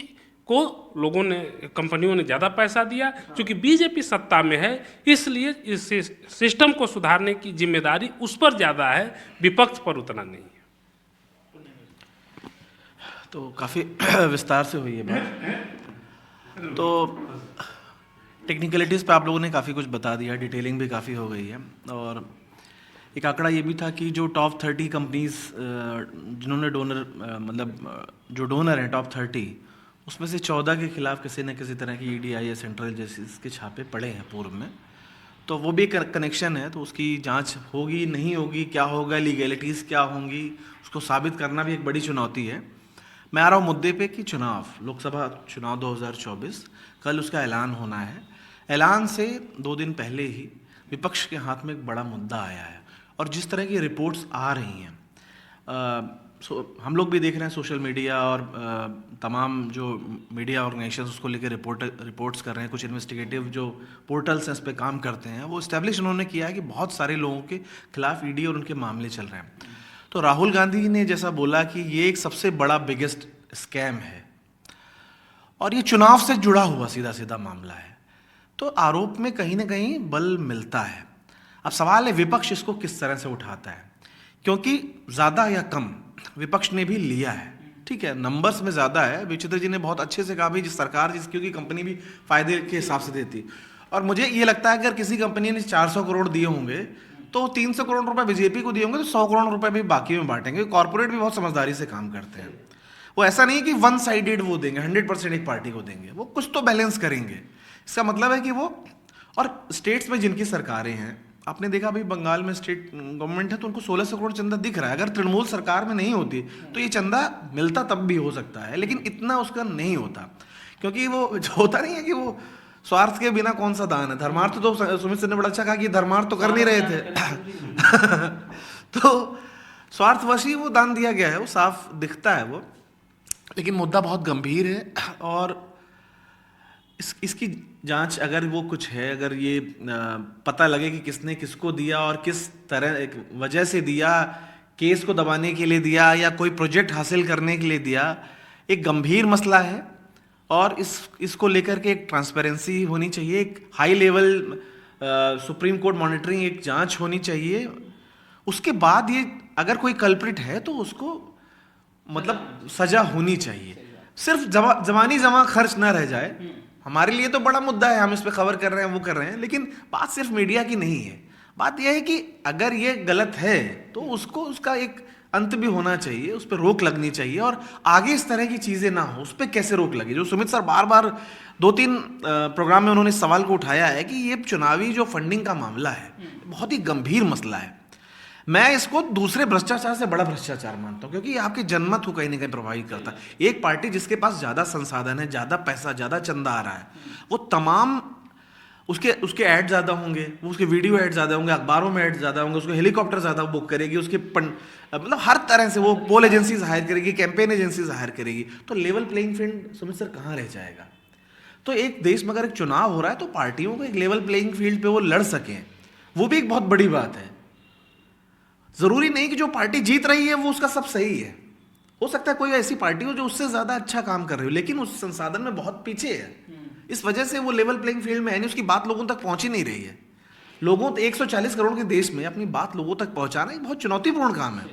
को लोगों ने, कंपनियों ने ज़्यादा पैसा दिया। क्योंकि बीजेपी सत्ता में है, इसलिए इस सिस्टम को सुधारने की जिम्मेदारी उस पर ज़्यादा है, विपक्ष पर उतना नहीं है। तो काफ़ी विस्तार से हुई है बात। तो टेक्निकलिटीज़ पे आप लोगों ने काफ़ी कुछ बता दिया, डिटेलिंग भी काफ़ी हो गई है। और एक आंकड़ा ये भी था कि जो टॉप 30 कंपनीज जिन्होंने जो डोनर हैं टॉप 30, उसमें से 14 के खिलाफ किसी न किसी तरह की ईडी या सेंट्रल जस्टिस के छापे पड़े हैं पूर्व में। तो वो भी एक कनेक्शन है। तो उसकी जांच होगी नहीं होगी, क्या होगा, लीगैलिटीज़ क्या होंगी, उसको साबित करना भी एक बड़ी चुनौती है। मैं आ रहा हूँ मुद्दे पे कि चुनाव, लोकसभा चुनाव 2024, कल उसका ऐलान होना है। ऐलान से 2 दिन पहले ही विपक्ष के हाथ में एक बड़ा मुद्दा आया है। और जिस तरह की रिपोर्ट्स आ रही हैं, हम लोग भी देख रहे हैं सोशल मीडिया और तमाम जो मीडिया ऑर्गेनाइजेशंस उसको लेकर रिपोर्ट्स कर रहे हैं। कुछ इन्वेस्टिगेटिव जो पोर्टल्स हैं इस पर काम करते हैं, वो इस्टेब्लिश उन्होंने किया है कि बहुत सारे लोगों के खिलाफ ईडी और उनके मामले चल रहे हैं। तो राहुल गांधी ने जैसा बोला कि ये एक सबसे बड़ा बिगेस्ट स्कैम है और ये चुनाव से जुड़ा हुआ सीधा सीधा मामला है, तो आरोप में कहीं ना कहीं बल मिलता है। अब सवाल है विपक्ष इसको किस तरह से उठाता है, क्योंकि ज़्यादा या कम विपक्ष ने भी लिया है। ठीक है, नंबर्स में ज़्यादा है। विचित्र जी ने बहुत अच्छे से कहा भी जिस सरकार क्योंकि कंपनी भी फायदे के हिसाब से देती, और मुझे ये लगता है अगर किसी कंपनी ने 400 करोड़ दिए होंगे तो 300 करोड़ रुपए बीजेपी को दिए होंगे तो 100 करोड़ रुपए भी बाकी में बांटेंगे। कॉर्पोरेट भी बहुत समझदारी से काम करते हैं। वो ऐसा नहीं है कि वन साइडेड वो देंगे, 100% एक पार्टी को देंगे, वो कुछ तो बैलेंस करेंगे। इसका मतलब है कि वो, और स्टेट्स में जिनकी सरकारें हैं, आपने देखा भाई बंगाल में स्टेट गवर्नमेंट है तो उनको 1600 करोड़ चंदा दिख रहा है। अगर तृणमूल सरकार में नहीं होती तो ये चंदा मिलता तब भी हो सकता है, लेकिन इतना उसका नहीं होता, क्योंकि वो होता नहीं है कि वो स्वार्थ के बिना कौन सा दान है। धर्मार्थ तो सुमित सर ने बड़ा अच्छा कहा कि धर्मार्थ तो कर नहीं रहे थे तो स्वार्थवश ही वो दान दिया गया है, वो साफ दिखता है वो। लेकिन मुद्दा बहुत गंभीर है और इसकी जांच अगर वो कुछ है, अगर ये पता लगे कि किसने किसको दिया और किस तरह एक वजह से दिया, केस को दबाने के लिए दिया या कोई प्रोजेक्ट हासिल करने के लिए दिया, एक गंभीर मसला है। और इसको लेकर के एक ट्रांसपेरेंसी होनी चाहिए, एक high level supreme court monitoring एक जांच होनी चाहिए। उसके बाद ये अगर कोई कल्प्रिट है तो उसको मतलब सजा होनी चाहिए। सिर्फ जमानी जमा खर्च ना रह जाए। हमारे लिए तो बड़ा मुद्दा है, हम इस पे खबर कर रहे हैं, वो कर रहे हैं, लेकिन बात सिर्फ मीडिया की नहीं है। बात यह है कि अगर ये गलत है तो उसको उसका एक अंत भी होना चाहिए, उस पर रोक लगनी चाहिए और आगे इस तरह की चीजें ना हो। उस पर कैसे रोक लगे? जो सुमित सर बार बार 2-3 प्रोग्राम में उन्होंने इस सवाल को उठाया है कि ये चुनावी जो फंडिंग का मामला है बहुत ही गंभीर मसला है। मैं इसको दूसरे भ्रष्टाचार से बड़ा भ्रष्टाचार मानता हूँ, क्योंकि ये आपके जनमत को कहीं ना कहीं प्रभावित करता है। एक पार्टी जिसके पास ज्यादा संसाधन है, ज्यादा पैसा, ज्यादा चंदा आ रहा है, वो तमाम उसके ऐड ज़्यादा होंगे, वो उसके वीडियो ऐड ज़्यादा होंगे, अखबारों में ऐड ज़्यादा होंगे, उसको हेलीकॉप्टर ज़्यादा बुक करेगी, उसके मतलब हर तरह से वो पोल एजेंसीज हायर करेगी, कैंपेन एजेंसीज हायर करेगी, तो level playing field Sumit sir कहाँ रह जाएगा? तो एक देश में अगर एक चुनाव हो रहा है तो पार्टियों को एक लेवल प्लेइंग फील्ड पे वो लड़ सकें, वो भी एक बहुत बड़ी बात है। ज़रूरी नहीं कि जो पार्टी जीत रही है वो उसका सब सही है। हो सकता है कोई ऐसी पार्टी हो जो उससे ज़्यादा अच्छा काम कर रही हो, लेकिन उस संसाधन में बहुत पीछे है, इस वजह से वो लेवल प्लेइंग फील्ड में है नहीं, उसकी बात लोगों तक पहुंच ही नहीं रही है। लोगों 140 करोड़ के देश में अपनी बात लोगों तक पहुंचाना एक बहुत चुनौतीपूर्ण काम है।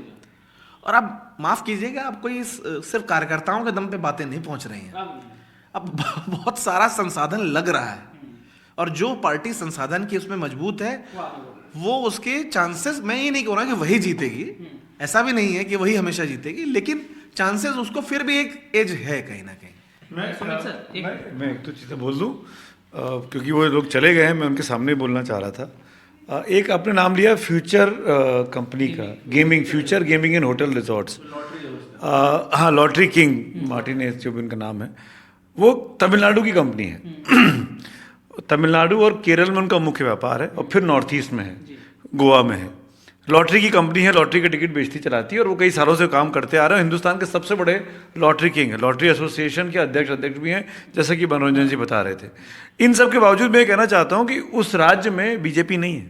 और अब माफ कीजिएगा, आप कोई सिर्फ कार्यकर्ताओं के दम पे बातें नहीं पहुंच रही हैं, अब बहुत सारा संसाधन लग रहा है, और जो पार्टी संसाधन की उसमें मजबूत है वो उसके चांसेस, मैं ये नहीं कह रहा कि वही जीतेगी, ऐसा भी नहीं है कि वही हमेशा जीतेगी, लेकिन चांसेस उसको फिर भी एक एज है कहीं ना कहीं। मैं एक तो चीज़ें बोल दूँ क्योंकि वो लोग चले गए हैं, मैं उनके सामने बोलना चाह रहा था। एक आपने नाम लिया फ्यूचर कंपनी का, gaming, future gaming and hotel resorts. हाँ, लॉटरी किंग मार्टिनेज जो भी उनका नाम है, वो तमिलनाडु की कंपनी है। तमिलनाडु और केरल में उनका मुख्य व्यापार है, और फिर नॉर्थ ईस्ट में है, गोवा में है। लॉटरी की कंपनी है, लॉटरी का टिकट बेचती चलाती है, और वो कई सालों से काम करते आ रहे हैं। हिंदुस्तान के सबसे बड़े लॉटरी किंग है, लॉटरी एसोसिएशन के अध्यक्ष भी हैं, जैसे कि मनोरंजन जी बता रहे थे। इन सब के बावजूद मैं कहना चाहता हूं कि उस राज्य में बीजेपी नहीं है।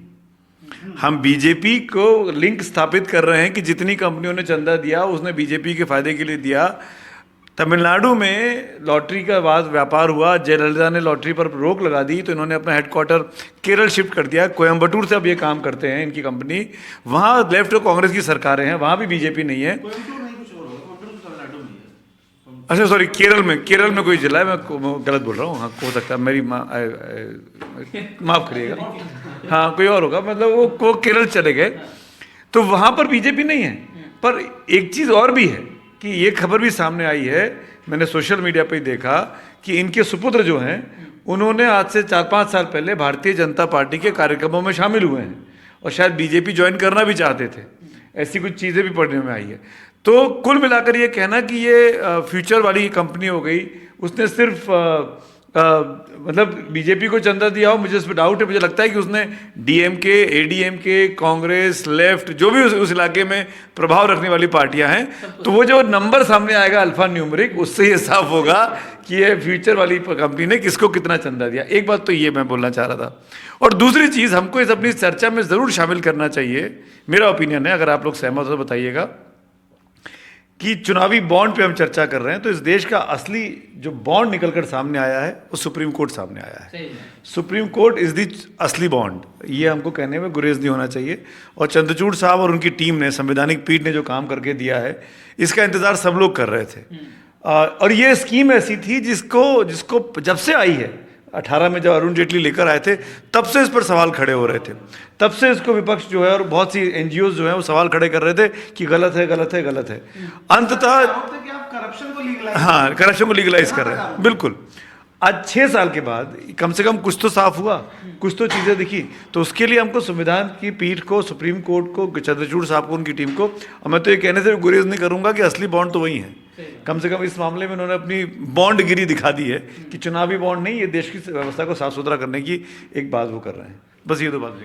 हम बीजेपी को लिंक स्थापित कर रहे हैं कि जितनी कंपनियों ने चंदा दिया उसने बीजेपी के फायदे के लिए दिया। तमिलनाडु में लॉटरी का बाद व्यापार हुआ, जयललिता ने लॉटरी पर रोक लगा दी, तो इन्होंने अपना हेडक्वार्टर केरल शिफ्ट कर दिया। कोयम्बटूर से अब ये काम करते हैं इनकी कंपनी। वहाँ लेफ्ट और कांग्रेस की सरकारें हैं, वहाँ भी बीजेपी नहीं है। अच्छा सॉरी, केरल में कोई जिला है, मैं गलत बोल रहा हूँ, हाँ हो सकता है, मेरी माफ़ करिएगा, हाँ कोई और होगा, मतलब वो केरल चले गए, तो वहाँ पर बीजेपी नहीं है। पर एक चीज़ और भी है कि ये खबर भी सामने आई है, मैंने सोशल मीडिया पे ही देखा कि इनके सुपुत्र जो हैं उन्होंने आज से 4-5 साल पहले भारतीय जनता पार्टी के कार्यक्रमों में शामिल हुए हैं, और शायद बीजेपी ज्वाइन करना भी चाहते थे। ऐसी कुछ चीज़ें भी पढ़ने में आई है। तो कुल मिलाकर ये कहना कि ये फ्यूचर वाली कंपनी हो गई, उसने सिर्फ मतलब बीजेपी को चंदा दिया हो, मुझे इस पर डाउट है। मुझे लगता है कि उसने डीएमके, एडीएमके, कांग्रेस, लेफ्ट, जो भी उस इलाके में प्रभाव रखने वाली पार्टियां हैं, तो वो जो नंबर सामने आएगा अल्फा न्यूमरिक, उससे ये साफ होगा कि ये फ्यूचर वाली कंपनी ने किसको कितना चंदा दिया। एक बात तो ये मैं बोलना चाह रहा था। और दूसरी चीज़, हमको इस अपनी चर्चा में ज़रूर शामिल करना चाहिए, मेरा ओपिनियन है, अगर आप लोग सहमत हो तो बताइएगा, कि चुनावी बॉन्ड पे हम चर्चा कर रहे हैं, तो इस देश का असली जो बॉन्ड निकलकर सामने आया है वो सुप्रीम कोर्ट सामने आया है। सुप्रीम कोर्ट इज द असली बॉन्ड, ये हमको कहने में गुरेज नहीं होना चाहिए। और चंद्रचूड़ साहब और उनकी टीम ने, संवैधानिक पीठ ने जो काम करके दिया है, इसका इंतजार सब लोग कर रहे थे। और ये स्कीम ऐसी थी जिसको जब से आई है, 18 में जब अरुण जेटली लेकर आए थे, तब से इस पर सवाल खड़े हो रहे थे। तब से इसको विपक्ष जो है और बहुत सी एनजीओज जो है वो सवाल खड़े कर रहे थे कि गलत है, गलत है, गलत है। अंततः करप्शन को लीगलाइज कर रहे हैं, बिल्कुल। आज 6 साल के बाद कम से कम कुछ तो साफ हुआ, कुछ तो चीज़ें दिखी। तो उसके लिए हमको संविधान की पीठ को, सुप्रीम कोर्ट को, चंद्रचूड़ साहब को, उनकी टीम को, और मैं तो ये कहने से गुरेज नहीं करूंगा कि असली बॉन्ड तो वही है। कम से कम इस मामले में उन्होंने अपनी बॉन्डगिरी दिखा दी है कि चुनावी बॉन्ड नहीं, ये देश की व्यवस्था को साफ सुथरा करने की एक बात वो कर रहे हैं। बस ये 2 बात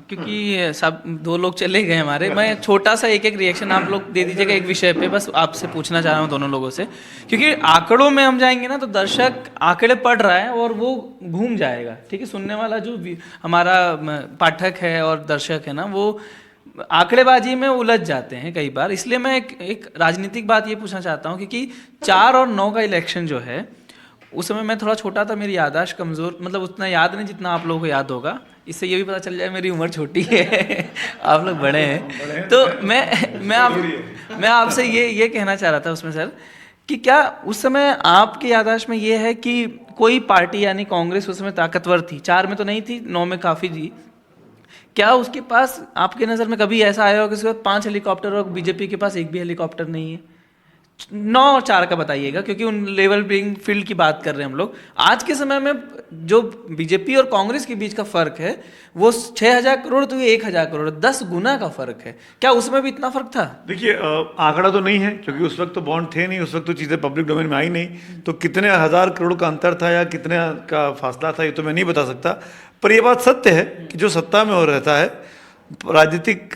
क्योंकि सब 2 लोग चले गए हमारे, मैं छोटा सा एक रिएक्शन आप लोग दे दीजिएगा एक विषय पे, बस आपसे पूछना चाह रहा हूँ दोनों लोगों से, क्योंकि आंकड़ों में हम जाएंगे ना तो दर्शक आंकड़े पढ़ रहा है और वो घूम जाएगा, ठीक है। सुनने वाला जो हमारा पाठक है और दर्शक है ना, वो आंकड़ेबाजी में उलझ जाते हैं कई बार। इसलिए मैं एक राजनीतिक बात ये पूछना चाहता हूँ, क्योंकि 4 और 9 का इलेक्शन जो है, उस समय मैं थोड़ा छोटा था, मेरी याददाश्त कमज़ोर, मतलब उतना याद नहीं जितना आप लोगों को याद होगा। इससे ये भी पता चल जाए मेरी उम्र छोटी है आप लोग बड़े हैं। तो मैं आपसे ये कहना चाह रहा था उसमें सर कि क्या उस समय आपकी याददाश्त में ये है कि कोई पार्टी यानी कांग्रेस उस समय ताकतवर थी, 4 में तो नहीं थी, 9 में काफ़ी थी, क्या उसके पास आपके नज़र में कभी ऐसा आया हो कि उसके पास 5 हेलीकॉप्टर और बीजेपी के पास एक भी हेलीकॉप्टर नहीं है? 9 और 4 का बताइएगा, क्योंकि उन लेवल प्लेइंग फील्ड की बात कर रहे हैं हम लोग। आज के समय में जो बीजेपी और कांग्रेस के बीच का फर्क है वो 6,000 करोड़ तो ये 1,000 करोड़, 10 गुना का फर्क है। क्या उसमें भी इतना फर्क था? देखिए आंकड़ा तो नहीं है क्योंकि उस वक्त तो बॉन्ड थे नहीं, उस वक्त तो चीज़ें पब्लिक डोमेन में आई नहीं, तो कितने हज़ार करोड़ का अंतर था या कितने का फासला था ये तो मैं नहीं बता सकता। पर ये बात सत्य है कि जो सत्ता में हो रहता है, राजनीतिक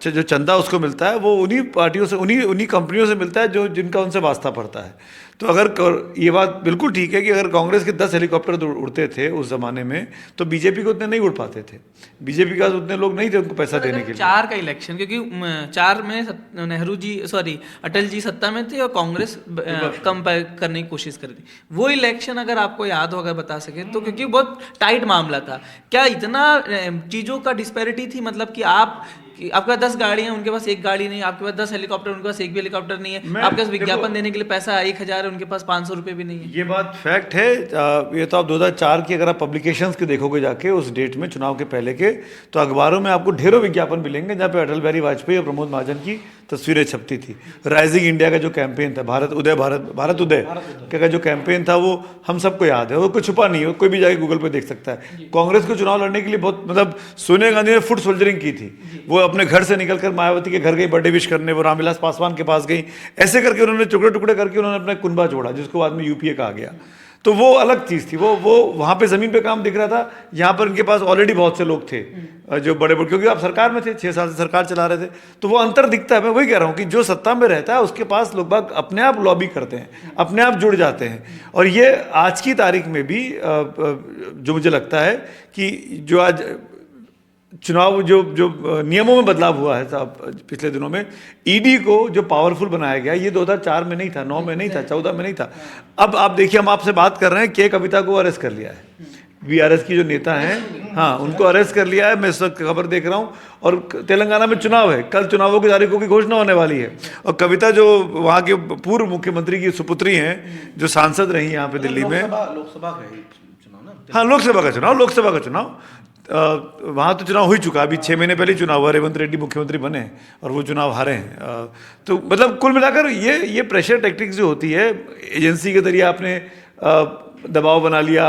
जो चंदा उसको मिलता है वो उन्हीं पार्टियों से, उन्हीं कंपनियों से मिलता है जो जिनका उनसे वास्ता पड़ता है। तो अगर ये बात बिल्कुल ठीक है कि अगर कांग्रेस के 10 हेलीकॉप्टर उड़ते थे उस ज़माने में तो बीजेपी को उतने नहीं उड़ पाते थे, बीजेपी के पास उतने लोग नहीं थे उनको पैसा देने के लिए। 4 का इलेक्शन, क्योंकि 4 में नेहरू जी अटल जी सत्ता में थे और कांग्रेस कम करने की कोशिश कर रही थी। वो इलेक्शन अगर आपको याद हो, अगर बता सके तो, क्योंकि बहुत टाइट मामला था। क्या इतना चीज़ों का डिस्पैरिटी थी, मतलब कि आपके पास 10 गाड़ियां, उनके पास एक गाड़ी नहीं, आपके पास 10 हेलीकॉप्टर, उनके पास एक भी हेलीकॉप्टर नहीं है, आपके पास विज्ञापन देने के लिए पैसा 1,000 है, उनके पास 500 रुपये भी नहीं है। ये बात फैक्ट है। ये तो आप 2004 की अगर आप पब्लिकेशंस के देखोगे जाके उस डेट में, चुनाव के पहले के, तो अखबारों में आपको ढेरों विज्ञापन मिलेंगे जहाँ पे अटल बिहारी वाजपेयी और प्रमोद महाजन की तस्वीरें छपती थी। राइजिंग इंडिया का जो कैंपेन था, भारत उदय का जो कैंपेन था वो हम सबको याद है, वो कुछ छुपा नहीं है, कोई भी जाके गूगल पे देख सकता है। कांग्रेस को चुनाव लड़ने के लिए बहुत, मतलब सोनिया गांधी ने फुट सोल्जरिंग की थी, वो अपने घर से निकलकर मायावती के घर गई बर्थडे विश करने, वो रामविलास पासवान के पास गई, ऐसे करके उन्होंने टुकड़े टुकड़े करके उन्होंने अपना कुनबा जोड़ा, जिसको बाद में यूपीए कहा गया। तो वो अलग चीज़ थी, वो वहाँ पे ज़मीन पे काम दिख रहा था, यहाँ पर इनके पास ऑलरेडी बहुत से लोग थे जो बड़े बड़े, क्योंकि आप सरकार में थे, 6 साल से सरकार चला रहे थे, तो वो अंतर दिखता है। मैं वही कह रहा हूँ कि जो सत्ता में रहता है उसके पास लोग बाग अपने आप लॉबी करते हैं, अपने आप जुड़ जाते हैं। और ये आज की तारीख में भी जो मुझे लगता है कि जो आज चुनाव जो नियमों में बदलाव हुआ है साहब पिछले दिनों में, ईडी को जो पावरफुल बनाया गया, ये 2004 में नहीं था, 9 में नहीं था, 14 में नहीं था। अब आप देखिए, हम आपसे बात कर रहे हैं, के कविता को अरेस्ट कर लिया है, बीआरएस की जो नेता हैं, हाँ, उनको अरेस्ट कर लिया है। मैं इस वक्त खबर देख रहा हूँ, और तेलंगाना में चुनाव है, कल चुनावों की तारीखों की घोषणा होने वाली है। और कविता जो वहाँ के पूर्व मुख्यमंत्री की सुपुत्री हैं, जो सांसद रही यहाँ पे दिल्ली में, लोकसभा का चुनाव ना, हाँ लोकसभा का चुनाव वहाँ तो चुनाव हो ही चुका, अभी 6 महीने पहले चुनाव हुआ, रेवंत रेड्डी मुख्यमंत्री बने और वो चुनाव हारे हैं। तो मतलब कुल मिलाकर ये प्रेशर टैक्टिक्स जो होती है, एजेंसी के जरिए आपने दबाव बना लिया,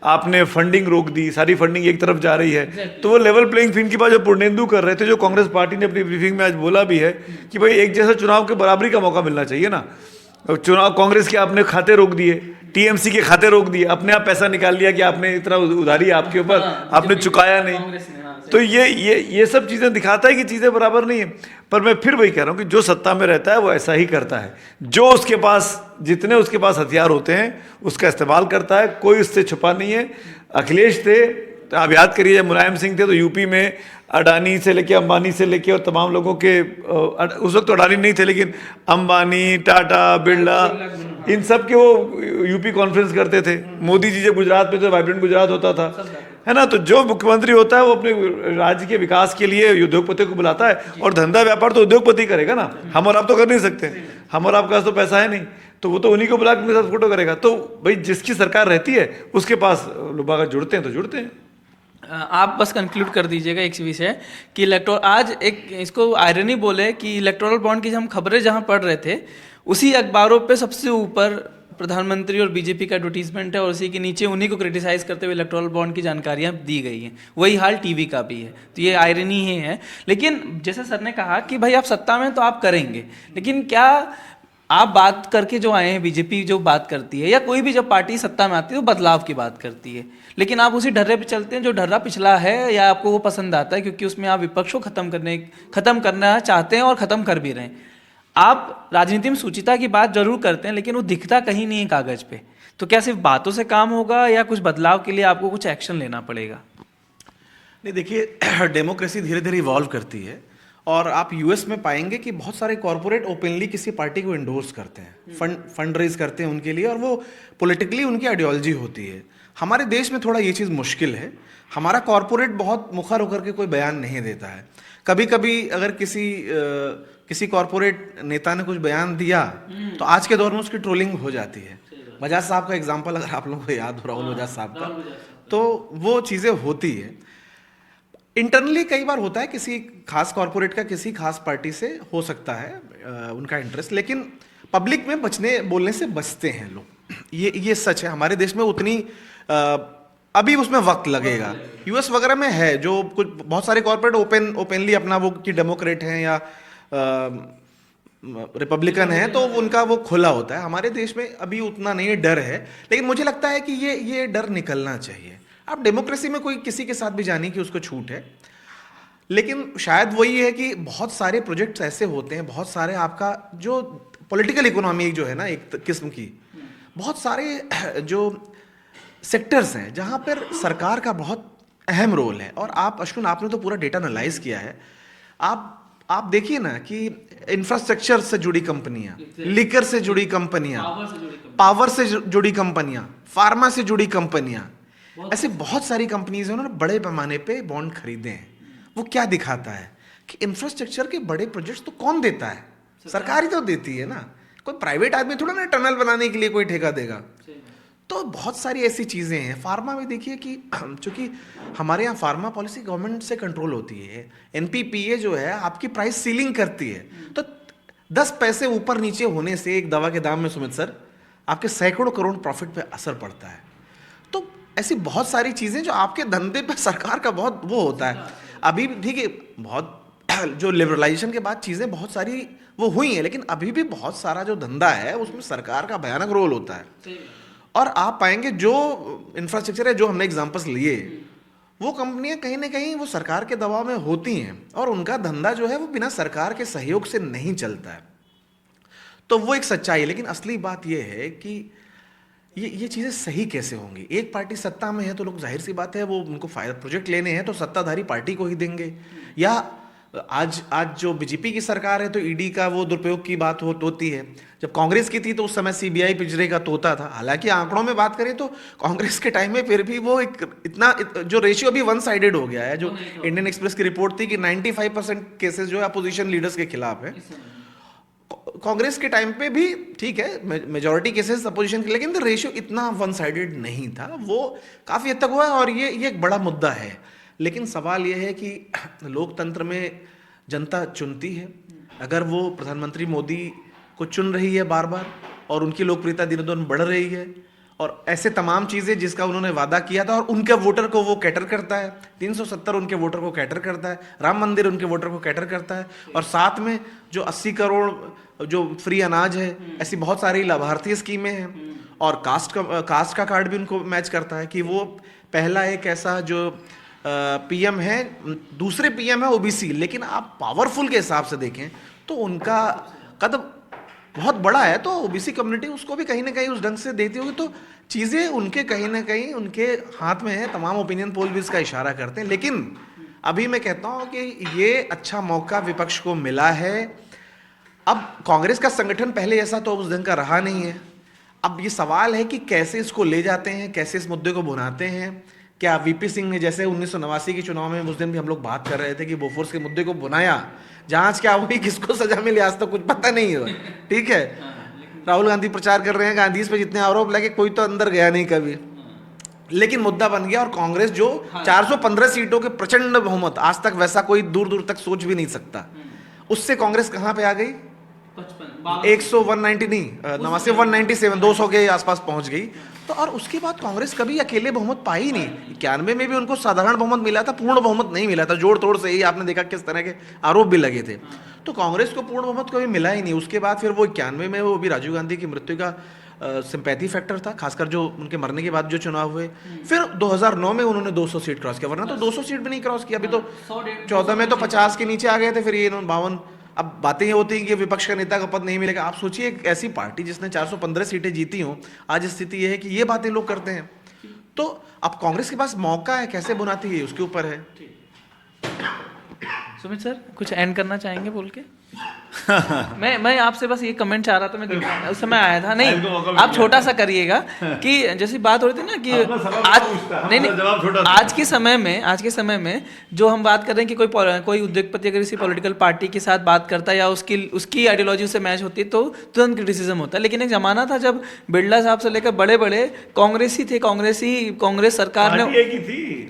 आपने फंडिंग रोक दी, सारी फंडिंग एक तरफ जा रही है, तो वो लेवल प्लेइंग फील्ड की बात जो पूर्णेंदु कर रहे थे, जो कांग्रेस पार्टी ने अपनी ब्रीफिंग में आज बोला भी है कि भाई एक जैसा चुनाव के बराबरी का मौका मिलना चाहिए ना। चुनाव कांग्रेस के आपने खाते रोक दिए, टीएमसी के खाते रोक दिए, अपने आप पैसा निकाल लिया कि आपने इतना उधारी आपके ऊपर, आपने चुकाया नहीं। तो ये सब चीज़ें दिखाता है कि चीज़ें बराबर नहीं है। पर मैं फिर वही कह रहा हूँ कि जो सत्ता में रहता है वो ऐसा ही करता है, जो उसके पास जितने उसके पास हथियार होते हैं उसका इस्तेमाल करता है, कोई उससे छुपा नहीं है। अखिलेश थे, तो आप याद करिए, जब मुलायम सिंह थे तो यूपी में अडानी से लेके अंबानी से लेके और तमाम लोगों के, उस वक्त तो अडानी नहीं थे लेकिन अंबानी, टाटा, बिरला, इन सब के वो यूपी कॉन्फ्रेंस करते थे। मोदी जी जब गुजरात में तो वाइब्रेंट गुजरात होता था, है ना। तो जो मुख्यमंत्री होता है वो अपने राज्य के विकास के लिए उद्योगपति को बुलाता है, और धंधा व्यापार तो उद्योगपति करेगा ना, हम और आप तो कर नहीं सकते, हम और आपके पास तो पैसा है नहीं, तो वो तो उन्हीं को बुला के उनके साथ फोटो करेगा। तो भाई जिसकी सरकार रहती है उसके पास लोग अगर जुड़ते हैं तो जुड़ते हैं। आप बस कंक्लूड कर दीजिएगा एक विषय कि आज एक इसको आयरनी बोले कि इलेक्टोरल बॉन्ड की हम खबरें जहां पढ़ रहे थे, उसी अखबारों पे सबसे ऊपर प्रधानमंत्री और बीजेपी का एडवर्टीजमेंट है, और उसी के नीचे उन्हीं को क्रिटिसाइज करते हुए इलेक्टोरल बॉन्ड की जानकारियां दी गई हैं। वही हाल टीवी का भी है, तो ये आयरनी ही है। लेकिन जैसे सर ने कहा कि भाई आप सत्ता में तो आप करेंगे, लेकिन क्या आप बात करके जो आए हैं, बीजेपी जो बात करती है या कोई भी जब पार्टी सत्ता में आती है वो बदलाव की बात करती है, लेकिन आप उसी ढर्रे पे चलते हैं जो ढर्रा पिछला है, या आपको वो पसंद आता है क्योंकि उसमें आप विपक्ष को खत्म करना चाहते हैं और खत्म कर भी रहे हैं। आप राजनीति में सुचिता की बात जरूर करते हैं, लेकिन वो दिखता कहीं नहीं है कागज पे। तो क्या सिर्फ बातों से काम होगा या कुछ बदलाव के लिए आपको कुछ एक्शन लेना पड़ेगा? नहीं, देखिए, डेमोक्रेसी धीरे धीरे इवॉल्व करती है, और आप यूएस में पाएंगे कि बहुत सारे कॉरपोरेट ओपनली किसी पार्टी को एंडोर्स करते हैं, फंड रेज करते हैं उनके लिए, और वो पॉलिटिकली उनकी आइडियोलॉजी होती है। हमारे देश में थोड़ा ये चीज़ मुश्किल है। हमारा कॉरपोरेट बहुत मुखर होकर के कोई बयान नहीं देता है। कभी कभी अगर किसी कॉरपोरेट नेता ने कुछ बयान दिया तो आज के दौर में उसकी ट्रोलिंग हो जाती है। बजाज साहब का एग्जाम्पल अगर आप लोगों को याद हो, राहुल बजाज साहब का, तो वो चीज़ें होती है। इंटरनली कई बार होता है किसी खास कॉरपोरेट का किसी खास पार्टी से हो सकता है उनका इंटरेस्ट, लेकिन पब्लिक में बोलने से बचते हैं लोग। ये सच है। हमारे देश में उतनी अभी उसमें वक्त लगेगा। यूएस वगैरह में है जो कुछ बहुत सारे कॉरपोरेट ओपनली अपना वो कि डेमोक्रेट हैं या रिपब्लिकन है तो उनका वो खुला होता है। हमारे देश में अभी उतना नहीं डर है, लेकिन मुझे लगता है कि ये डर निकलना चाहिए। आप डेमोक्रेसी में कोई किसी के साथ भी जाने की उसको छूट है, लेकिन शायद वही है कि बहुत सारे प्रोजेक्ट्स ऐसे होते हैं, बहुत सारे आपका जो पॉलिटिकल इकोनॉमी जो है ना एक किस्म की, बहुत सारे जो सेक्टर्स हैं जहाँ पर सरकार का बहुत अहम रोल है। और आप अश्विन, आपने तो पूरा डेटा एनालाइज किया है। आप देखिए ना कि इंफ्रास्ट्रक्चर से जुड़ी कंपनियां, लिकर से जुड़ी कंपनियां, पावर से जुड़ी कंपनियां, फार्मा से जुड़ी कंपनियां, ऐसे बहुत सारी कंपनीज हैं उन्होंने बड़े पैमाने पे बॉन्ड खरीदे हैं। वो क्या दिखाता है कि इंफ्रास्ट्रक्चर के बड़े प्रोजेक्ट्स तो कौन देता है? सरकार ही तो देती है ना। कोई प्राइवेट आदमी थोड़ा ना टनल बनाने के लिए कोई ठेका देगा। तो बहुत सारी ऐसी चीज़ें हैं। फार्मा में देखिए कि चूंकि हमारे यहाँ फार्मा पॉलिसी गवर्नमेंट से कंट्रोल होती है, एनपीपीए जो है आपकी प्राइस सीलिंग करती है, तो 10 पैसे ऊपर नीचे होने से एक दवा के दाम में सुमित सर आपके सैकड़ों करोड़ प्रॉफिट पे असर पड़ता है। तो ऐसी बहुत सारी चीज़ें जो आपके धंधे पे सरकार का बहुत वो होता है। अभी ठीक है, बहुत जो लिबरलाइजेशन के बाद चीज़ें बहुत सारी वो हुई हैं, लेकिन अभी भी बहुत सारा जो धंधा है उसमें सरकार का भयानक रोल होता है। और आप पाएंगे जो इंफ्रास्ट्रक्चर है, जो हमने एग्जांपल्स लिए, वो कंपनियां कहीं ना कहीं वो सरकार के दबाव में होती हैं और उनका धंधा जो है वो बिना सरकार के सहयोग से नहीं चलता है। तो वो एक सच्चाई है। लेकिन असली बात ये है कि ये चीज़ें सही कैसे होंगी? एक पार्टी सत्ता में है तो लोग, जाहिर सी बात है, वो उनको फायदा प्रोजेक्ट लेने हैं तो सत्ताधारी पार्टी को ही देंगे। या आज जो बीजेपी की सरकार है तो ईडी का वो दुरुपयोग की बात होती है। जब कांग्रेस की थी तो उस समय सीबीआई पिंजरे का तोता था। हालांकि आंकड़ों में बात करें तो कांग्रेस के टाइम में फिर भी वो इतना जो रेशियो अभी वन साइडेड हो गया है। जो इंडियन एक्सप्रेस की रिपोर्ट थी कि 95% केसेस जो है अपोजिशन लीडर्स के खिलाफ है। कांग्रेस के टाइम पे भी ठीक है मेजॉरिटी केसेस अपोजिशन के, लेकिन रेशियो इतना वन साइडेड नहीं था। वो काफ़ी हद तक हुआ और ये एक बड़ा मुद्दा है। लेकिन सवाल ये है कि लोकतंत्र में जनता चुनती है। अगर वो प्रधानमंत्री मोदी को चुन रही है बार बार और उनकी लोकप्रियता दिनों दिन बढ़ रही है और ऐसे तमाम चीज़ें जिसका उन्होंने वादा किया था और उनके वोटर को वो कैटर करता है, 370 उनके वोटर को कैटर करता है, राम मंदिर उनके वोटर को कैटर करता है, और साथ में जो 80 करोड़ जो फ्री अनाज है, ऐसी बहुत सारी लाभार्थी स्कीमें हैं और कास्ट का कार्ड भी उनको मैच करता है कि वो पहला एक ऐसा जो पीएम है, दूसरे पीएम है ओबीसी, लेकिन आप पावरफुल के हिसाब से देखें तो उनका कदम बहुत बड़ा है। तो ओबीसी कम्युनिटी उसको भी कहीं ना कहीं उस ढंग से देती होगी। तो चीज़ें उनके कहीं ना कहीं उनके हाथ में है। तमाम ओपिनियन पोल भी इसका इशारा करते हैं। लेकिन अभी मैं कहता हूँ कि ये अच्छा मौका विपक्ष को मिला है। अब कांग्रेस का संगठन पहले ऐसा तो उस ढंग का रहा नहीं है। अब ये सवाल है कि कैसे इसको ले जाते हैं, कैसे इस मुद्दे को भुनाते हैं। क्या वीपी सिंह ने जैसे 1989 के चुनाव में उस दिन भी हम लोग बात कर रहे थे कि बोफोर्स के मुद्दे को भुनाया, जांच क्या हुई, किसको सजा मिली, आज तक कुछ पता नहीं है। ठीक है, राहुल गांधी प्रचार कर रहे हैं, गांधी पे जितने आरोप लगे कोई तो अंदर गया नहीं कभी, लेकिन मुद्दा बन गया। और कांग्रेस जो 415 सीटों के प्रचंड बहुमत, आज तक वैसा कोई दूर दूर तक सोच भी नहीं सकता, उससे कांग्रेस कहां पे आ गई? 190 नहीं, 197, 200 के आसपास पहुंच गई। तो और उसके बाद कांग्रेस कभी अकेले बहुमत पाई नहीं। 91 में भी उनको साधारण बहुमत मिला था, पूर्ण बहुमत नहीं मिला था। जोड़ तोड़ से ही आपने देखा किस तरह के आरोप भी लगे थे। तो कांग्रेस को पूर्ण बहुमत कभी मिला ही नहीं। उसके बाद फिर वो 91 में वो भी राजीव गांधी की मृत्यु का सिंपैथी फैक्टर था, खासकर जो उनके मरने के बाद जो चुनाव हुए। फिर 2009 में उन्होंने 200 सीट क्रॉस किया, वरना तो 200 सीट भी नहीं क्रॉस किया। अभी तो 14 में तो 50 के नीचे आ गए थे, फिर ये 52। अब बातें ये होती हैं कि विपक्ष का नेता का पद नहीं मिलेगा। आप सोचिए एक ऐसी पार्टी जिसने 415 सीटें जीती हों, आज स्थिति ये है कि ये बातें लोग करते हैं। तो अब कांग्रेस के पास मौका है, कैसे बुनाती है उसके ऊपर है। सुमित सर कुछ एंड करना चाहेंगे बोल के? मैं आपसे बस ये कमेंट चाह रहा था, मैं उस समय आया था नहीं, आप छोटा सा करिएगा कि जैसी बात हो रही थी ना कि आज नहीं आज के समय में जो हम बात कर रहे हैं कि कोई उद्योगपति अगर किसी पॉलिटिकल पार्टी के साथ बात करता है या उसकी आइडियोलॉजी से मैच होती है तो तुरंत क्रिटिसिज्म होता है, लेकिन एक जमाना था जब बिरला साहब से लेकर बड़े बड़े कांग्रेसी थे, कांग्रेस सरकार ने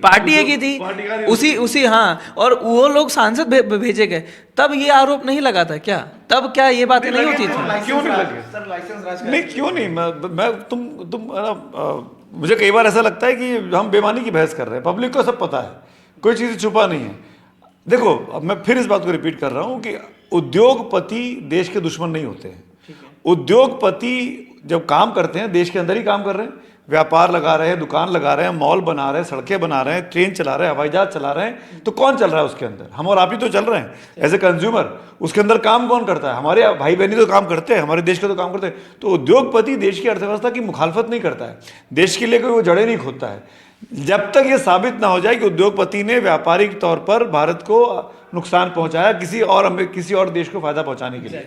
पार्टी एक ही थी, उसी हाँ, और वो लोग सांसद भेजे गए, तब ये आरोप नहीं लगा था क्या? तब क्या ये बातें नहीं होती थी? क्यों नहीं लगे सर? लाइसेंस नहीं, क्यों नहीं? मैं तुम मुझे कई बार ऐसा लगता है कि हम बेमानी की बहस कर रहे हैं। पब्लिक को सब पता है, कोई चीज़ छुपा नहीं है। देखो, अब मैं फिर इस बात को रिपीट कर रहा हूँ कि उद्योगपति देश के दुश्मन नहीं होते हैं। उद्योगपति जब काम करते हैं देश के अंदर ही काम कर रहे हैं, व्यापार लगा रहे हैं, दुकान लगा रहे हैं, मॉल बना रहे हैं, सड़कें बना रहे हैं, ट्रेन चला रहे हैं, हवाई जहाज चला रहे हैं, तो कौन चल रहा है उसके अंदर? हम और आप ही तो चल रहे हैं एज ए कंज्यूमर। उसके अंदर काम कौन करता है? हमारे भाई बहनी तो काम करते हैं, हमारे देश के तो काम करते हैं। तो उद्योगपति देश की अर्थव्यवस्था की मुखालफत नहीं करता है, देश के लिए कोई वो जड़ें नहीं खोदता है। जब तक ये साबित ना हो जाए कि उद्योगपति ने व्यापारिक तौर पर भारत को नुकसान पहुंचाया किसी और देश को फायदा पहुंचाने के लिए,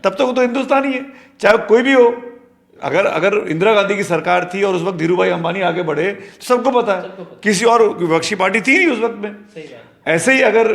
तब तक वो तो हिंदुस्तानी है, चाहे कोई भी हो। अगर इंदिरा गांधी की सरकार थी और उस वक्त धीरूभाई अंबानी आगे बढ़े तो सबको पता है, किसी और विपक्षी पार्टी थी नहीं उस वक्त में। ऐसे ही अगर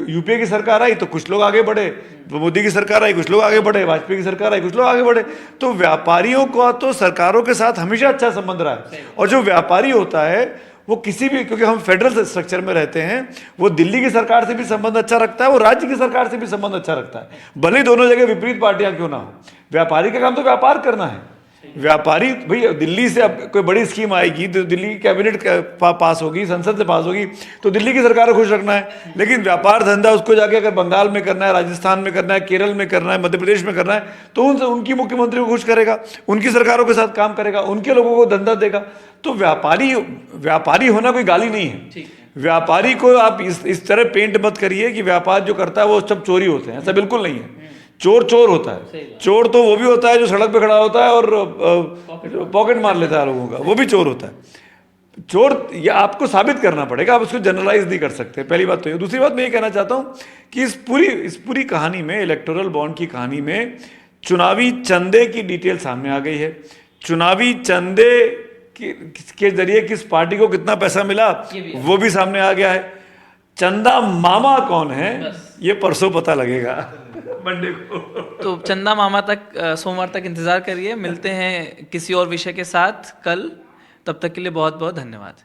यूपीए की सरकार आई तो कुछ लोग आगे बढ़े, मोदी की सरकार आई कुछ लोग आगे बढ़े, वाजपेयी की सरकार आई कुछ लोग आगे बढ़े। तो व्यापारियों का तो सरकारों के साथ हमेशा अच्छा संबंध रहा है, और जो व्यापारी होता है वो किसी भी, क्योंकि हम फेडरल स्ट्रक्चर में रहते हैं, वो दिल्ली की सरकार से भी संबंध अच्छा रखता है, वो राज्य की सरकार से भी संबंध अच्छा रखता है, भले दोनों जगह विपरीत पार्टियां क्यों ना हो। व्यापारी का काम तो व्यापार करना है। व्यापारी भाई, दिल्ली से अब कोई बड़ी स्कीम आएगी तो दिल्ली की कैबिनेट पास होगी, संसद से पास होगी, तो दिल्ली की सरकार को खुश रखना है। लेकिन व्यापार धंधा उसको जाके अगर बंगाल में करना है, राजस्थान में करना है, केरल में करना है, मध्य प्रदेश में करना है, तो उनकी मुख्यमंत्री को खुश करेगा, उनकी सरकारों के साथ काम करेगा, उनके लोगों को धंधा देगा। तो व्यापारी होना कोई गाली नहीं है। व्यापारी को आप इस तरह पेंट मत करिए कि व्यापार जो करता है वो सब चोरी होते हैं, ऐसा बिल्कुल नहीं है। चोर होता है। चोर तो वो भी होता है जो सड़क पे खड़ा होता है और पॉकेट मार लेता है लोगों का, वो भी चोर होता है। चोर ये आपको साबित करना पड़ेगा, आप उसको जनरलाइज नहीं कर सकते। पहली बात तो ये। दूसरी बात मैं ये कहना चाहता हूँ कि इस पूरी कहानी में, इलेक्टोरल बॉन्ड की कहानी में, चुनावी चंदे की डिटेल सामने आ गई है। चुनावी चंदे के जरिए किस पार्टी को कितना पैसा मिला वो भी सामने आ गया है। चंदा मामा कौन है ये परसों पता लगेगा, मंडे को। तो चंदा मामा तक सोमवार तक इंतजार करिए। मिलते हैं किसी और विषय के साथ कल। तब तक के लिए बहुत बहुत धन्यवाद।